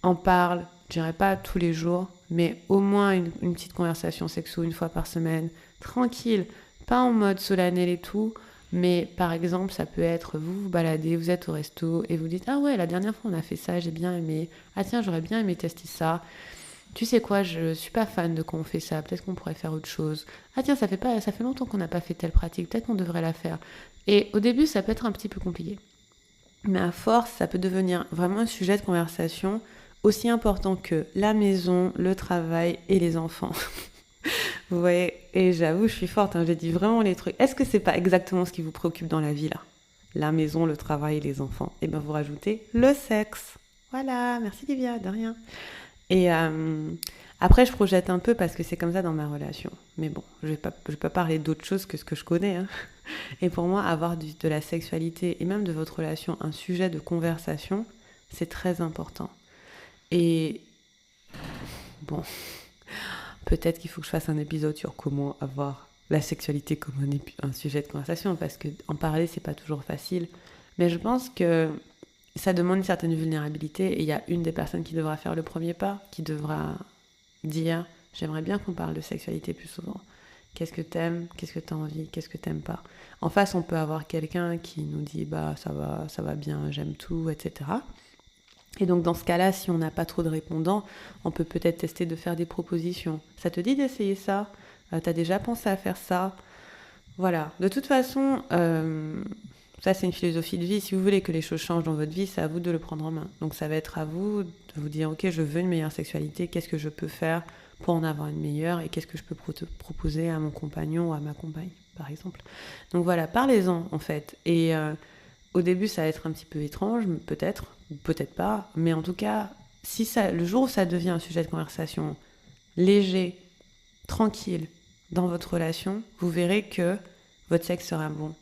Speaker 1: En parlent, je dirais pas tous les jours, mais au moins une petite conversation sexo une fois par semaine, tranquille, pas en mode solennel et tout, mais par exemple, ça peut être vous vous baladez, vous êtes au resto et vous dites « Ah ouais, la dernière fois on a fait ça, j'ai bien aimé. Ah tiens, j'aurais bien aimé tester ça. Tu sais quoi, je suis pas fan de quand on fait ça, peut-être qu'on pourrait faire autre chose. Ah tiens, ça fait longtemps qu'on n'a pas fait telle pratique, peut-être qu'on devrait la faire. » Et au début, ça peut être un petit peu compliqué. Mais à force, ça peut devenir vraiment un sujet de conversation aussi important que la maison, le travail et les enfants. Vous voyez, et j'avoue, je suis forte, j'ai dit vraiment les trucs. Est-ce que c'est pas exactement ce qui vous préoccupe dans la vie là ? La maison, le travail et les enfants. Et bien vous rajoutez le sexe. Voilà, merci Livia, de rien. Et Après, je projette un peu parce que c'est comme ça dans ma relation. Mais bon, je vais pas parler d'autre chose que ce que je connais. Hein. Et pour moi, avoir de la sexualité et même de votre relation un sujet de conversation, c'est très important. Et bon, peut-être qu'il faut que je fasse un épisode sur comment avoir la sexualité comme un sujet de conversation, parce que en parler, c'est pas toujours facile. Mais je pense que ça demande une certaine vulnérabilité, et il y a une des personnes qui devra faire le premier pas, qui devra dire « J'aimerais bien qu'on parle de sexualité plus souvent. Qu'est-ce que t'aimes? Qu'est-ce que t'as envie? Qu'est-ce que t'aimes pas ?» En face, on peut avoir quelqu'un qui nous dit « Bah, ça va bien, j'aime tout, etc. » Et donc dans ce cas-là, si on n'a pas trop de répondants, on peut peut-être tester de faire des propositions. Ça te dit d'essayer ça? T'as déjà pensé à faire ça? Voilà. De toute façon, ça c'est une philosophie de vie. Si vous voulez que les choses changent dans votre vie, c'est à vous de le prendre en main. Donc ça va être à vous de vous dire, ok, je veux une meilleure sexualité, qu'est-ce que je peux faire pour en avoir une meilleure et qu'est-ce que je peux proposer à mon compagnon ou à ma compagne, par exemple. Donc voilà, parlez-en en fait. Et au début, ça va être un petit peu étrange, peut-être, ou peut-être pas, mais en tout cas, le jour où ça devient un sujet de conversation léger, tranquille, dans votre relation, vous verrez que votre sexe sera bon.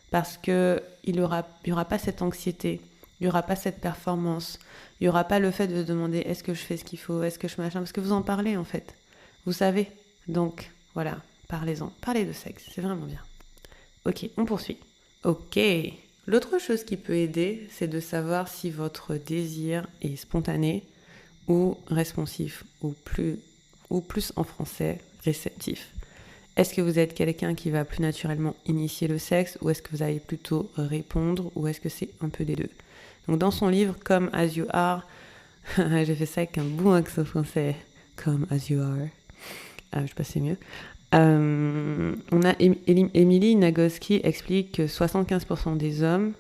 Speaker 1: Parce qu'il n'y aura pas cette anxiété, il n'y aura pas cette performance, il n'y aura pas le fait de se demander est-ce que je fais ce qu'il faut, est-ce que je machin, parce que vous en parlez en fait. Vous savez. Donc, voilà, parlez-en. Parlez de sexe, c'est vraiment bien. Ok, on poursuit. Ok. L'autre chose qui peut aider, c'est de savoir si votre désir est spontané ou responsif, ou plus en français, réceptif. Est-ce que vous êtes quelqu'un qui va plus naturellement initier le sexe, ou est-ce que vous allez plutôt répondre, ou est-ce que c'est un peu des deux? Donc dans son livre « Come As You Are », j'ai fait ça avec un bon accent français, « Come As You Are », je sais pas si c'est mieux. On a Emily Nagoski explique que 75% des hommes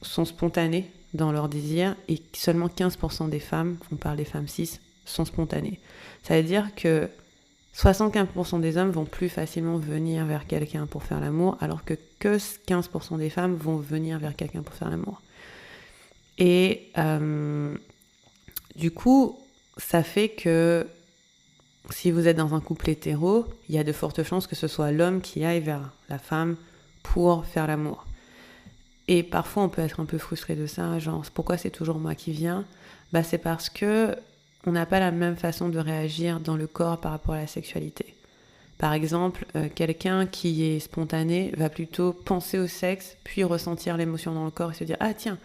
Speaker 1: sont spontanés dans leur désir et seulement 15% des femmes, on parle des femmes cis, sont spontanées. Ça veut dire que 75% des hommes vont plus facilement venir vers quelqu'un pour faire l'amour, alors que 15% des femmes vont venir vers quelqu'un pour faire l'amour. Et du coup, ça fait que si vous êtes dans un couple hétéro, il y a de fortes chances que ce soit l'homme qui aille vers la femme pour faire l'amour. Et parfois, on peut être un peu frustré de ça, genre pourquoi c'est toujours moi qui viens? Bah, c'est parce que on n'a pas la même façon de réagir dans le corps par rapport à la sexualité. Par exemple, quelqu'un qui est spontané va plutôt penser au sexe, puis ressentir l'émotion dans le corps et se dire « Ah tiens,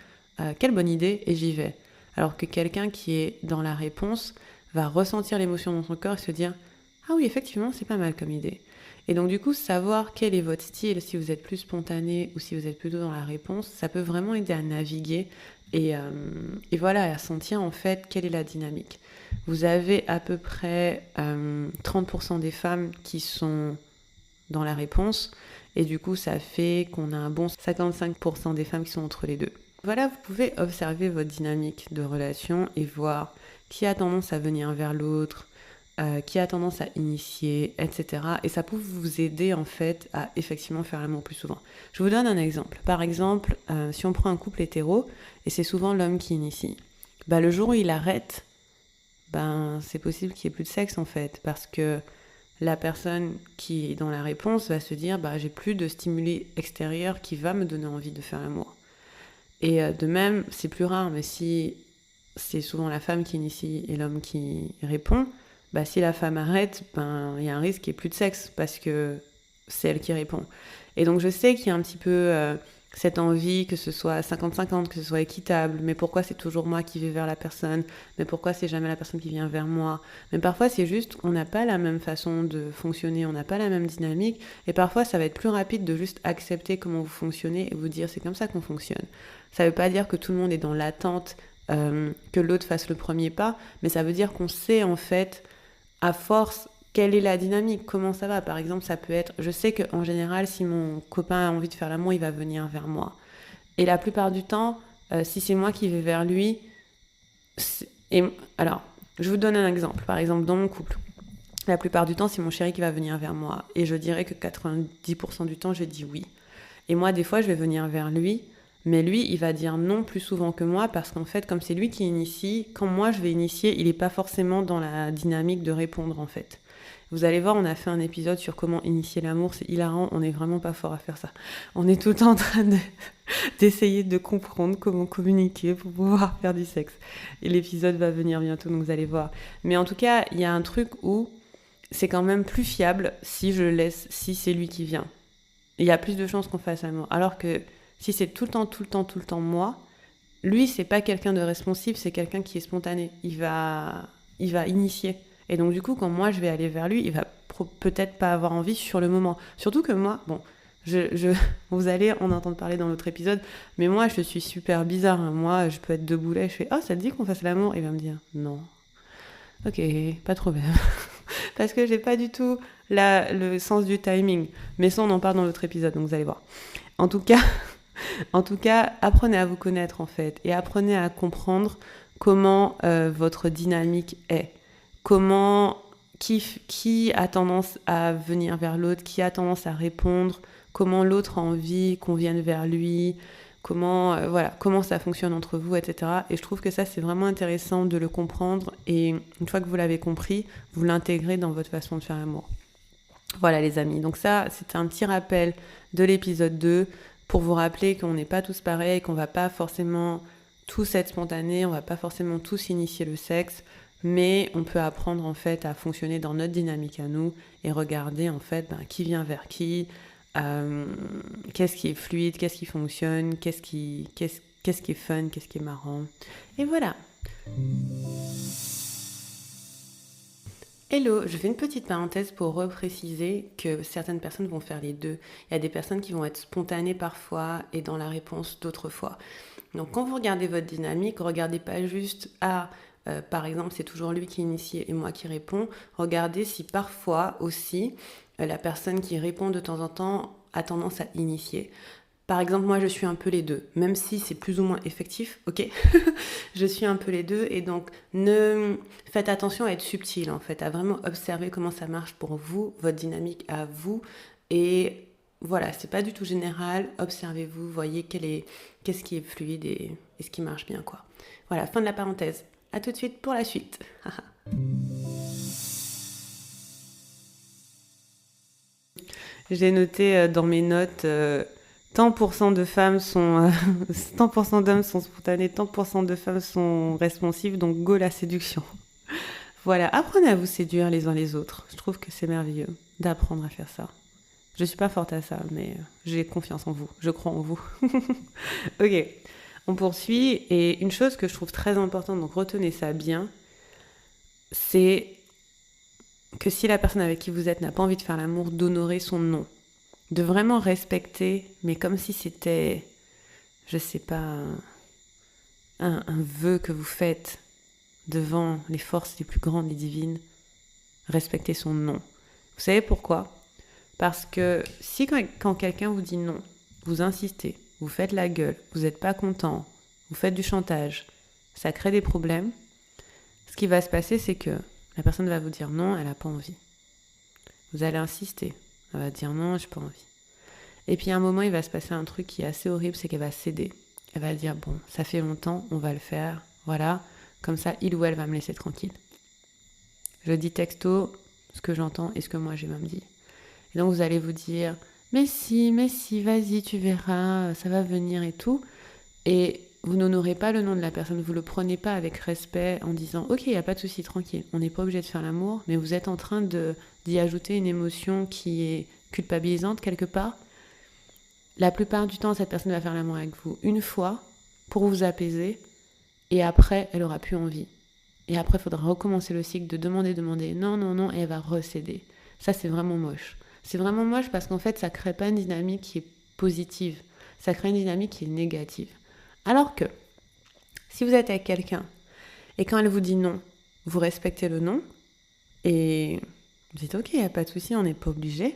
Speaker 1: quelle bonne idée » et j'y vais. Alors que quelqu'un qui est dans la réponse va ressentir l'émotion dans son corps et se dire « Ah oui, effectivement, c'est pas mal comme idée ». Et donc du coup, savoir quel est votre style, si vous êtes plus spontané ou si vous êtes plutôt dans la réponse, ça peut vraiment aider à naviguer et voilà, à sentir en fait quelle est la dynamique. Vous avez à peu près 30% des femmes qui sont dans la réponse et du coup, ça fait qu'on a un bon 55% des femmes qui sont entre les deux. Voilà, vous pouvez observer votre dynamique de relation et voir qui a tendance à venir vers l'autre, qui a tendance à initier, etc. Et ça peut vous aider en fait à effectivement faire l'amour plus souvent. Je vous donne un exemple. Par exemple, si on prend un couple hétéro, et c'est souvent l'homme qui initie, bah, le jour où il arrête, ben, c'est possible qu'il n'y ait plus de sexe en fait, parce que la personne qui est dans la réponse va se dire bah, j'ai plus de stimuli extérieurs qui va me donner envie de faire l'amour. Et de même, c'est plus rare, mais si c'est souvent la femme qui initie et l'homme qui répond, bah, si la femme arrête, ben, y a un risque qu'il n'y ait plus de sexe parce que c'est elle qui répond. Et donc je sais qu'il y a un petit peu cette envie que ce soit 50-50, que ce soit équitable, mais pourquoi c'est toujours moi qui vais vers la personne, mais pourquoi c'est jamais la personne qui vient vers moi. Mais parfois c'est juste qu'on n'a pas la même façon de fonctionner, on n'a pas la même dynamique, et parfois ça va être plus rapide de juste accepter comment vous fonctionnez et vous dire c'est comme ça qu'on fonctionne. Ça ne veut pas dire que tout le monde est dans l'attente que l'autre fasse le premier pas, mais ça veut dire qu'on sait en fait à force, quelle est la dynamique, comment ça va. Par exemple, ça peut être, je sais qu'en général, si mon copain a envie de faire l'amour, il va venir vers moi. Et la plupart du temps, si c'est moi qui vais vers lui, alors, je vous donne un exemple. Par exemple, dans mon couple, la plupart du temps, c'est mon chéri qui va venir vers moi. Et je dirais que 90% du temps, je dis oui. Et moi, des fois, je vais venir vers lui, Mais lui, il va dire non plus souvent que moi parce qu'en fait, comme c'est lui qui initie, quand moi je vais initier, il n'est pas forcément dans la dynamique de répondre en fait. Vous allez voir, on a fait un épisode sur comment initier l'amour, c'est hilarant, on n'est vraiment pas fort à faire ça. On est tout le temps en train d'essayer de comprendre comment communiquer pour pouvoir faire du sexe. Et l'épisode va venir bientôt, donc vous allez voir. Mais en tout cas, il y a un truc où c'est quand même plus fiable si je le laisse, si c'est lui qui vient. Il y a plus de chances qu'on fasse l'amour. Alors que si c'est tout le temps moi, lui, c'est pas quelqu'un de responsif, c'est quelqu'un qui est spontané. Il va initier. Et donc du coup, quand moi je vais aller vers lui, il va peut-être pas avoir envie sur le moment. Surtout que moi, bon, vous allez en entendre parler dans l'autre épisode, mais moi je suis super bizarre. Hein. Moi, je peux être debout là, je fais oh ça te dit qu'on fasse l'amour? Il va me dire non. Ok, pas de problème. Parce que j'ai pas du tout le sens du timing. Mais ça, on en parle dans l'autre épisode, donc vous allez voir. En tout cas, apprenez à vous connaître en fait et apprenez à comprendre comment votre dynamique est. Qui a tendance à venir vers l'autre, qui a tendance à répondre, comment l'autre a envie qu'on vienne vers lui, comment ça fonctionne entre vous, etc. Et je trouve que ça, c'est vraiment intéressant de le comprendre et une fois que vous l'avez compris, vous l'intégrez dans votre façon de faire l'amour. Voilà les amis, donc ça, c'était un petit rappel de l'épisode 2 pour vous rappeler qu'on n'est pas tous pareils, qu'on va pas forcément tous être spontanés, on va pas forcément tous initier le sexe, mais on peut apprendre en fait à fonctionner dans notre dynamique à nous et regarder en fait qui vient vers qui, qu'est-ce qui est fluide, qu'est-ce qui fonctionne, qu'est-ce qui est fun, qu'est-ce qui est marrant. Et voilà. Hello, je fais une petite parenthèse pour repréciser que certaines personnes vont faire les deux. Il y a des personnes qui vont être spontanées parfois et dans la réponse d'autres fois. Donc quand vous regardez votre dynamique, regardez pas juste par exemple, c'est toujours lui qui initie et moi qui réponds. Regardez si parfois aussi, la personne qui répond de temps en temps a tendance à initier. Par exemple, moi, je suis un peu les deux, même si c'est plus ou moins effectif, ok. Je suis un peu les deux et donc faites attention à être subtil, en fait, à vraiment observer comment ça marche pour vous, votre dynamique à vous. Et voilà, c'est pas du tout général, observez-vous, voyez qu'est-ce qui est fluide et ce qui marche bien, quoi. Voilà, fin de la parenthèse. À tout de suite pour la suite. J'ai noté dans mes notes tant % de femmes sont tant % d'hommes sont spontanés, tant % de femmes sont responsives, donc go la séduction. Voilà, apprenez à vous séduire les uns les autres. Je trouve que c'est merveilleux d'apprendre à faire ça. Je suis pas forte à ça, mais j'ai confiance en vous, je crois en vous. Ok. On poursuit, et une chose que je trouve très importante, donc retenez ça bien, c'est que si la personne avec qui vous êtes n'a pas envie de faire l'amour, d'honorer son non. De vraiment respecter, mais comme si c'était, je sais pas, un vœu que vous faites devant les forces les plus grandes et divines, respecter son non. Vous savez pourquoi ? Parce que si quand quelqu'un vous dit non, vous insistez, vous faites la gueule, vous n'êtes pas content, vous faites du chantage, ça crée des problèmes. Ce qui va se passer, c'est que la personne va vous dire non, elle n'a pas envie. Vous allez insister, elle va dire non, j'ai pas envie. Et puis à un moment, il va se passer un truc qui est assez horrible, c'est qu'elle va céder. Elle va dire bon, ça fait longtemps, on va le faire, voilà, comme ça, il ou elle va me laisser tranquille. Je dis texto ce que j'entends et ce que moi j'ai même dit. Et donc vous allez vous dire mais si, vas-y, tu verras, ça va venir et tout. Et vous n'honorez pas le nom de la personne, vous le prenez pas avec respect en disant ok, il n'y a pas de souci, tranquille, on n'est pas obligé de faire l'amour, mais vous êtes en train d'y ajouter une émotion qui est culpabilisante quelque part. La plupart du temps, cette personne va faire l'amour avec vous une fois pour vous apaiser et après, elle aura plus envie. Et après, il faudra recommencer le cycle de demander, non, et elle va recéder. Ça, c'est vraiment moche. C'est vraiment moche parce qu'en fait, ça crée pas une dynamique qui est positive. Ça crée une dynamique qui est négative. Alors que, si vous êtes avec quelqu'un et quand elle vous dit non, vous respectez le non et vous dites ok, il n'y a pas de souci, on n'est pas obligé.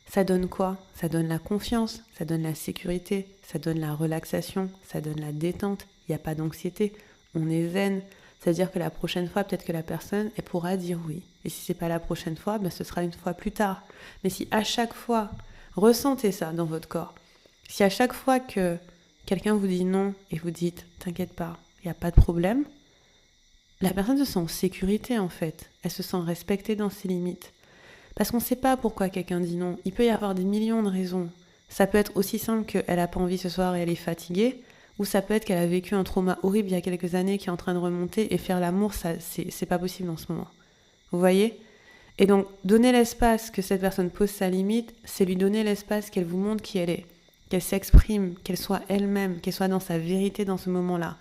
Speaker 1: Ça donne quoi ? Ça donne la confiance, ça donne la sécurité, ça donne la relaxation, ça donne la détente. Il n'y a pas d'anxiété, on est zen. C'est-à-dire que la prochaine fois, peut-être que la personne, elle pourra dire oui. Et si c'est pas la prochaine fois, ben ce sera une fois plus tard. Mais si à chaque fois, ressentez ça dans votre corps, si à chaque fois que quelqu'un vous dit non et vous dites « T'inquiète pas, il n'y a pas de problème », la personne se sent en sécurité en fait. Elle se sent respectée dans ses limites. Parce qu'on ne sait pas pourquoi quelqu'un dit non. Il peut y avoir des millions de raisons. Ça peut être aussi simple qu'elle n'a pas envie ce soir et elle est fatiguée, ou ça peut être qu'elle a vécu un trauma horrible il y a quelques années qui est en train de remonter, et faire l'amour, ça, c'est pas possible en ce moment. Vous voyez ? Et donc, donner l'espace que cette personne pose sa limite, c'est lui donner l'espace qu'elle vous montre qui elle est, qu'elle s'exprime, qu'elle soit elle-même, qu'elle soit dans sa vérité dans ce moment-là,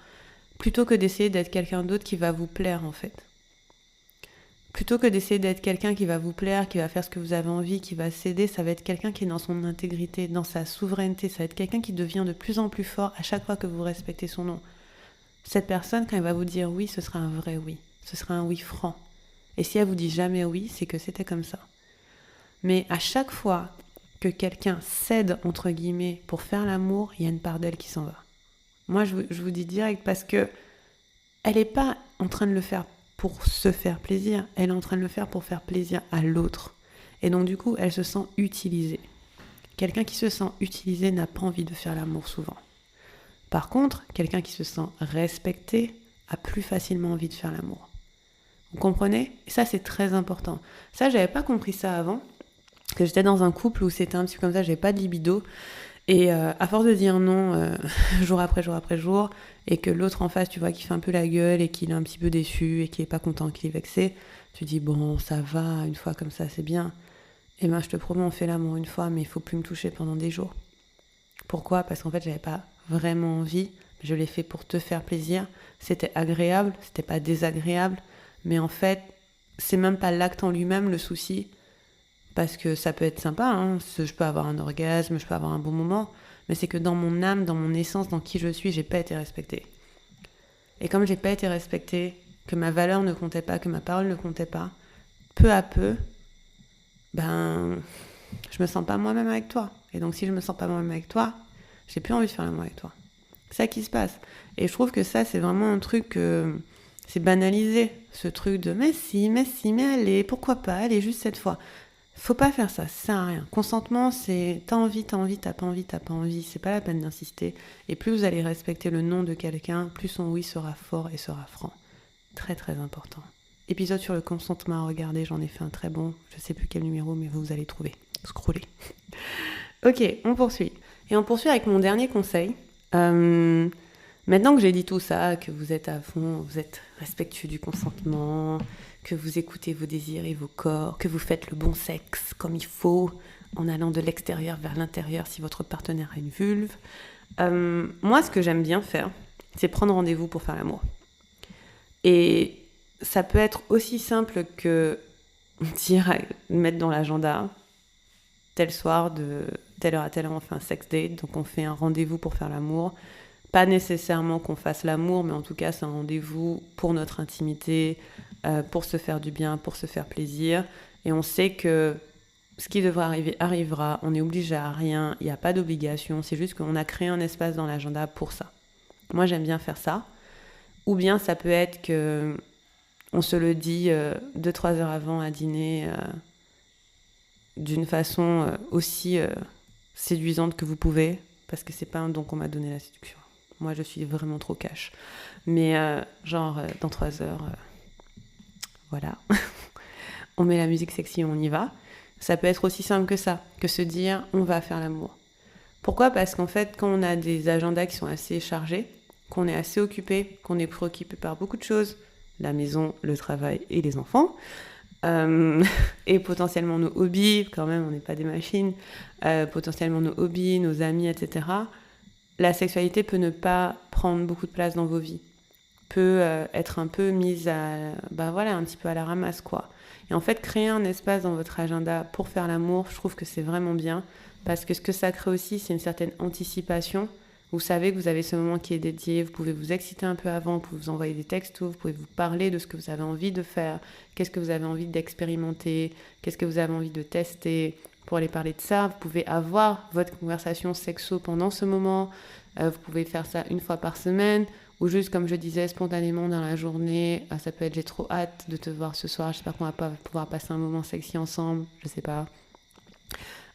Speaker 1: plutôt que d'essayer d'être quelqu'un d'autre qui va vous plaire en fait. Plutôt que d'essayer d'être quelqu'un qui va vous plaire, qui va faire ce que vous avez envie, qui va céder, ça va être quelqu'un qui est dans son intégrité, dans sa souveraineté. Ça va être quelqu'un qui devient de plus en plus fort à chaque fois que vous respectez son nom. Cette personne, quand elle va vous dire oui, ce sera un vrai oui. Ce sera un oui franc. Et si elle vous dit jamais oui, c'est que c'était comme ça. Mais à chaque fois que quelqu'un cède, entre guillemets, pour faire l'amour, il y a une part d'elle qui s'en va. Moi, je vous dis direct parce que elle n'est pas en train de le faire pour se faire plaisir, elle est en train de le faire pour faire plaisir à l'autre. Et donc du coup, elle se sent utilisée. Quelqu'un qui se sent utilisé n'a pas envie de faire l'amour souvent. Par contre, quelqu'un qui se sent respecté a plus facilement envie de faire l'amour. Vous comprenez ? Et ça, c'est très important. Ça, j'avais pas compris ça avant, que j'étais dans un couple où c'était un petit peu comme ça, j'avais pas de libido. Et à force de dire non jour après jour, et que l'autre en face, tu vois, qui fait un peu la gueule et qu'il est un petit peu déçu et qu'il est pas content, qu'il est vexé, tu dis bon, ça va, une fois comme ça, c'est bien. Et ben, je te promets, on fait l'amour une fois, mais il faut plus me toucher pendant des jours. Pourquoi ? Parce qu'en fait, j'avais pas vraiment envie. Je l'ai fait pour te faire plaisir. C'était agréable, c'était pas désagréable. Mais en fait, c'est même pas l'acte en lui-même le souci. Parce que ça peut être sympa, hein. Je peux avoir un orgasme, je peux avoir un bon moment, mais c'est que dans mon âme, dans mon essence, dans qui je suis, j'ai pas été respectée. Et comme j'ai pas été respectée, que ma valeur ne comptait pas, que ma parole ne comptait pas, peu à peu, ben, je me sens pas moi-même avec toi. Et donc si je me sens pas moi-même avec toi, j'ai plus envie de faire l'amour avec toi. C'est ça qui se passe. Et je trouve que ça, c'est vraiment un truc c'est banalisé, ce truc de mais si, mais allez, pourquoi pas, allez, juste cette fois. Faut pas faire ça sert à rien. Consentement, c'est t'as envie, t'as pas envie, c'est pas la peine d'insister. Et plus vous allez respecter le nom de quelqu'un, plus son oui sera fort et sera franc. Très très important. Épisode sur le consentement à regarder, j'en ai fait un très bon, je sais plus quel numéro, mais vous allez trouver. Scrollez. Ok, on poursuit. Et on poursuit avec mon dernier conseil. Maintenant que j'ai dit tout ça, que vous êtes à fond, vous êtes respectueux du consentement, que vous écoutez vos désirs et vos corps, que vous faites le bon sexe comme il faut, en allant de l'extérieur vers l'intérieur si votre partenaire a une vulve. Moi, ce que j'aime bien faire, c'est prendre rendez-vous pour faire l'amour. Et ça peut être aussi simple que mettre dans l'agenda, tel soir, de telle heure à telle heure, on fait un sex date, donc on fait un rendez-vous pour faire l'amour. Pas nécessairement qu'on fasse l'amour, mais en tout cas, c'est un rendez-vous pour notre intimité, pour se faire du bien, pour se faire plaisir. Et on sait que ce qui devra arriver arrivera, on n'est obligé à rien, il n'y a pas d'obligation, c'est juste qu'on a créé un espace dans l'agenda pour ça. Moi, j'aime bien faire ça. Ou bien ça peut être que on se le dit 2-3 heures avant à dîner d'une façon aussi séduisante que vous pouvez, parce que c'est pas un don qu'on m'a donné, la séduction. Moi, je suis vraiment trop cash. Mais dans 3 heures, voilà. On met la musique sexy, on y va. Ça peut être aussi simple que ça, que se dire on va faire l'amour. Pourquoi ? Parce qu'en fait, quand on a des agendas qui sont assez chargés, qu'on est assez occupé, qu'on est préoccupé par beaucoup de choses, la maison, le travail et les enfants, et potentiellement nos hobbies, quand même, on n'est pas des machines, potentiellement nos hobbies, nos amis, etc., la sexualité peut ne pas prendre beaucoup de place dans vos vies, peut être un peu mise un petit peu à la ramasse, quoi. Et en fait, créer un espace dans votre agenda pour faire l'amour, je trouve que c'est vraiment bien, parce que ce que ça crée aussi, c'est une certaine anticipation. Vous savez que vous avez ce moment qui est dédié, vous pouvez vous exciter un peu avant, vous pouvez vous envoyer des textos, vous pouvez vous parler de ce que vous avez envie de faire, qu'est-ce que vous avez envie d'expérimenter, qu'est-ce que vous avez envie de tester. Pour aller parler de ça, vous pouvez avoir votre conversation sexo pendant ce moment, vous pouvez faire ça une fois par semaine, ou juste, comme je disais, spontanément dans la journée, ça peut être j'ai trop hâte de te voir ce soir, j'espère qu'on va pouvoir passer un moment sexy ensemble, je sais pas.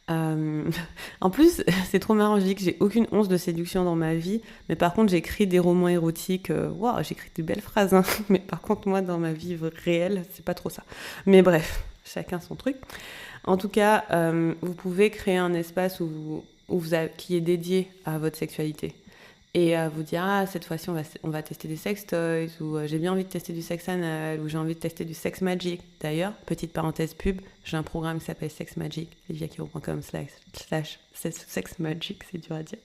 Speaker 1: En plus, c'est trop marrant, je dis que j'ai aucune once de séduction dans ma vie, mais par contre j'écris des romans érotiques, waouh, j'écris des belles phrases, hein. Mais par contre moi dans ma vie réelle, c'est pas trop ça. Mais bref, chacun son truc. En tout cas, vous pouvez créer un espace qui est dédié à votre sexualité. Et vous dire, ah, cette fois-ci, on va tester des sex toys, ou j'ai bien envie de tester du sexe anal, ou j'ai envie de tester du sex magic. D'ailleurs, petite parenthèse pub, j'ai un programme qui s'appelle Sex Magic, liviakiro.com/sex magic, c'est dur à dire.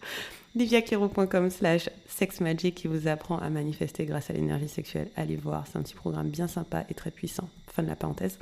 Speaker 1: liviakiro.com/sex magic qui vous apprend à manifester grâce à l'énergie sexuelle. Allez voir, c'est un petit programme bien sympa et très puissant. Fin de la parenthèse.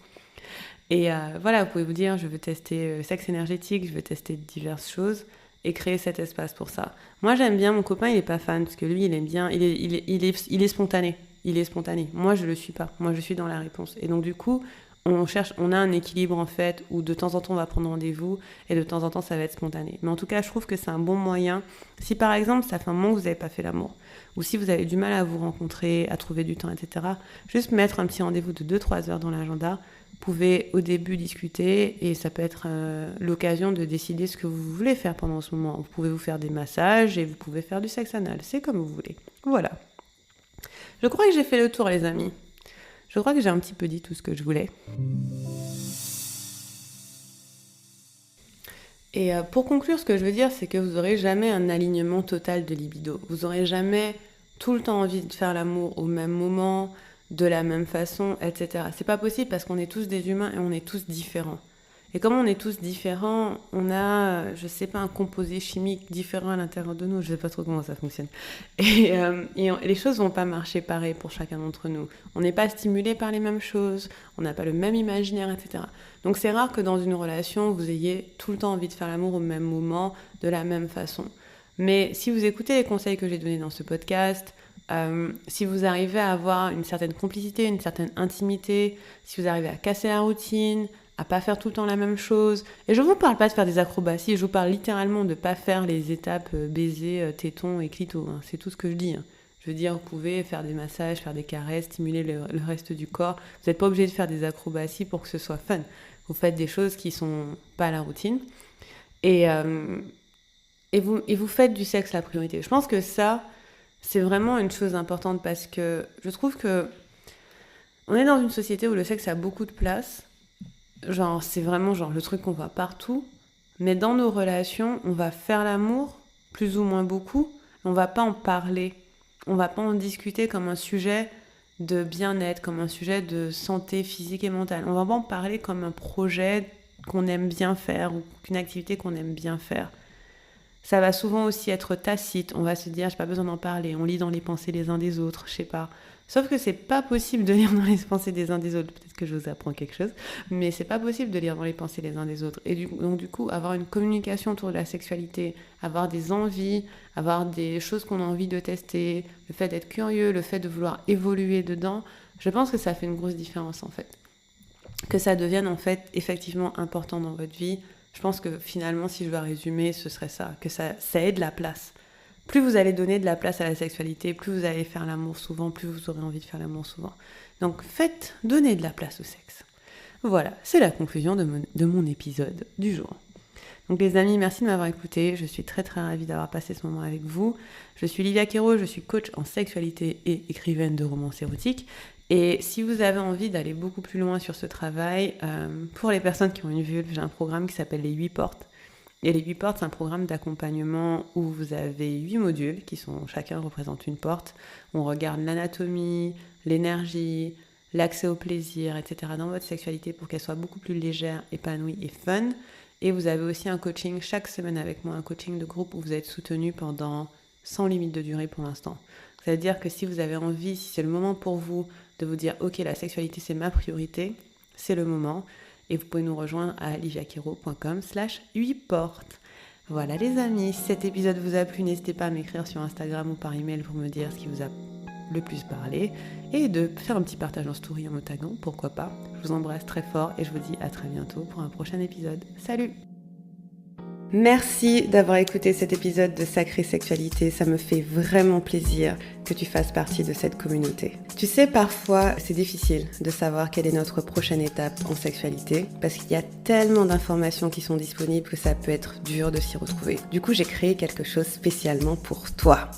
Speaker 1: Et voilà, vous pouvez vous dire, je veux tester sexe énergétique, je veux tester diverses choses. Et créer cet espace pour ça. Moi, j'aime bien, mon copain, il est pas fan, parce que lui, il aime bien, il est spontané. Il est spontané. Moi, je le suis pas. Moi, je suis dans la réponse. Et donc, du coup, on a un équilibre, en fait, où de temps en temps, on va prendre rendez-vous, et de temps en temps, ça va être spontané. Mais en tout cas, je trouve que c'est un bon moyen. Si, par exemple, ça fait un moment que vous n'avez pas fait l'amour, ou si vous avez du mal à vous rencontrer, à trouver du temps, etc., juste mettre un petit rendez-vous de 2-3 heures dans l'agenda. Vous pouvez au début discuter et ça peut être l'occasion de décider ce que vous voulez faire pendant ce moment. Vous pouvez vous faire des massages et vous pouvez faire du sexe anal, c'est comme vous voulez. Voilà. Je crois que j'ai fait le tour, les amis. Je crois que j'ai un petit peu dit tout ce que je voulais. Et pour conclure, ce que je veux dire, c'est que vous n'aurez jamais un alignement total de libido. Vous n'aurez jamais tout le temps envie de faire l'amour au même moment, de la même façon, etc. C'est pas possible parce qu'on est tous des humains et on est tous différents. Et comme on est tous différents, on a, je sais pas, un composé chimique différent à l'intérieur de nous. Je sais pas trop comment ça fonctionne. Et les choses vont pas marcher pareil pour chacun d'entre nous. On n'est pas stimulé par les mêmes choses, on n'a pas le même imaginaire, etc. Donc c'est rare que dans une relation, vous ayez tout le temps envie de faire l'amour au même moment, de la même façon. Mais si vous écoutez les conseils que j'ai donnés dans ce podcast, si vous arrivez à avoir une certaine complicité, une certaine intimité, si vous arrivez à casser la routine, à pas faire tout le temps la même chose, et je vous parle pas de faire des acrobaties, je vous parle littéralement de pas faire les étapes baiser, téton et clito, hein. C'est tout ce que je dis, hein. Je veux dire, vous pouvez faire des massages, faire des caresses, stimuler le reste du corps. Vous n'êtes pas obligé de faire des acrobaties pour que ce soit fun. Vous faites des choses qui sont pas la routine. Et vous faites du sexe la priorité. Je pense que ça, c'est vraiment une chose importante parce que je trouve que on est dans une société où le sexe a beaucoup de place. Genre, c'est vraiment genre le truc qu'on voit partout. Mais dans nos relations, on va faire l'amour, plus ou moins beaucoup. On va pas en parler. On va pas en discuter comme un sujet de bien-être, comme un sujet de santé physique et mentale. On va pas en parler comme un projet qu'on aime bien faire ou qu'une activité qu'on aime bien faire. Ça va souvent aussi être tacite. On va se dire, j'ai pas besoin d'en parler. On lit dans les pensées les uns des autres, je sais pas. Sauf que c'est pas possible de lire dans les pensées des uns des autres. Peut-être que je vous apprends quelque chose, mais c'est pas possible de lire dans les pensées les uns des autres. Et donc du coup, avoir une communication autour de la sexualité, avoir des envies, avoir des choses qu'on a envie de tester, le fait d'être curieux, le fait de vouloir évoluer dedans, je pense que ça fait une grosse différence en fait. Que ça devienne en fait effectivement important dans votre vie. Je pense que finalement, si je dois résumer, ce serait ça, que ça ait de la place. Plus vous allez donner de la place à la sexualité, plus vous allez faire l'amour souvent, plus vous aurez envie de faire l'amour souvent. Donc donnez de la place au sexe. Voilà, c'est la conclusion de mon épisode du jour. Donc les amis, merci de m'avoir écouté. Je suis très très ravie d'avoir passé ce moment avec vous. Je suis Livia Quiro, je suis coach en sexualité et écrivaine de romances érotiques. Et si vous avez envie d'aller beaucoup plus loin sur ce travail, pour les personnes qui ont une vulve, j'ai un programme qui s'appelle les 8 portes. Et les 8 portes, c'est un programme d'accompagnement où vous avez 8 modules qui sont, chacun représente une porte. On regarde l'anatomie, l'énergie, l'accès au plaisir, etc. dans votre sexualité pour qu'elle soit beaucoup plus légère, épanouie et fun. Et vous avez aussi un coaching chaque semaine avec moi, un coaching de groupe où vous êtes soutenu pendant sans limite de durée pour l'instant. Ça veut dire que si vous avez envie, si c'est le moment pour vous de vous dire « Ok, la sexualité c'est ma priorité », c'est le moment. Et vous pouvez nous rejoindre à liviakiro.com/8portes. Voilà les amis, si cet épisode vous a plu, n'hésitez pas à m'écrire sur Instagram ou par email pour me dire ce qui vous a le plus parlé et de faire un petit partage en story en me taguant, pourquoi pas. Je vous embrasse très fort et je vous dis à très bientôt pour un prochain épisode. Salut! Merci d'avoir écouté cet épisode de Sacrée Sexualité, ça me fait vraiment plaisir que tu fasses partie de cette communauté. Tu sais, parfois, c'est difficile de savoir quelle est notre prochaine étape en sexualité, parce qu'il y a tellement d'informations qui sont disponibles que ça peut être dur de s'y retrouver. Du coup, j'ai créé quelque chose spécialement pour toi.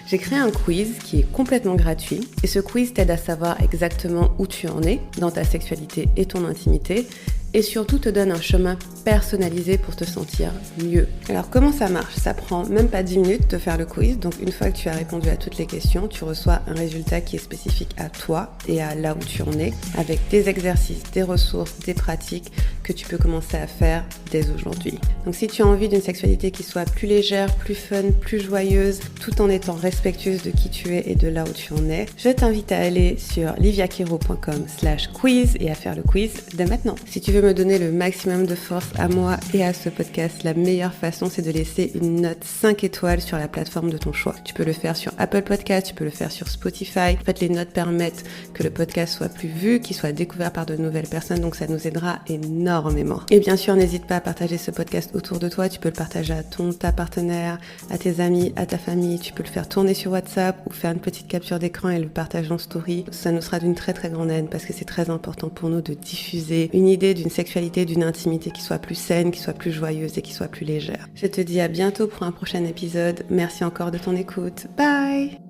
Speaker 1: J'ai créé un quiz qui est complètement gratuit et ce quiz t'aide à savoir exactement où tu en es dans ta sexualité et ton intimité et surtout te donne un chemin personnalisé pour te sentir mieux. Alors comment ça marche? Ça prend même pas 10 minutes de faire le quiz, donc une fois que tu as répondu à toutes les questions, tu reçois un résultat qui est spécifique à toi et à là où tu en es, avec des exercices, des ressources, des pratiques que tu peux commencer à faire dès aujourd'hui. Donc si tu as envie d'une sexualité qui soit plus légère, plus fun, plus joyeuse, tout en étant respectueuse de qui tu es et de là où tu en es, je t'invite à aller sur liviakero.com/quiz et à faire le quiz dès maintenant. Si tu veux me donner le maximum de force à moi et à ce podcast, la meilleure façon c'est de laisser une note 5 étoiles sur la plateforme de ton choix. Tu peux le faire sur Apple Podcast, tu peux le faire sur Spotify. En fait, les notes permettent que le podcast soit plus vu, qu'il soit découvert par de nouvelles personnes, donc ça nous aidera énormément. Et bien sûr, n'hésite pas à partager ce podcast autour de toi. Tu peux le partager à ta partenaire, à tes amis, à ta famille. Tu peux le faire tourner sur WhatsApp ou faire une petite capture d'écran et le partager en story. Ça nous sera d'une très très grande aide parce que c'est très important pour nous de diffuser une idée d'une sexualité, d'une intimité qui soit plus saine, qui soit plus joyeuse et qui soit plus légère. Je te dis à bientôt pour un prochain épisode. Merci encore de ton écoute. Bye!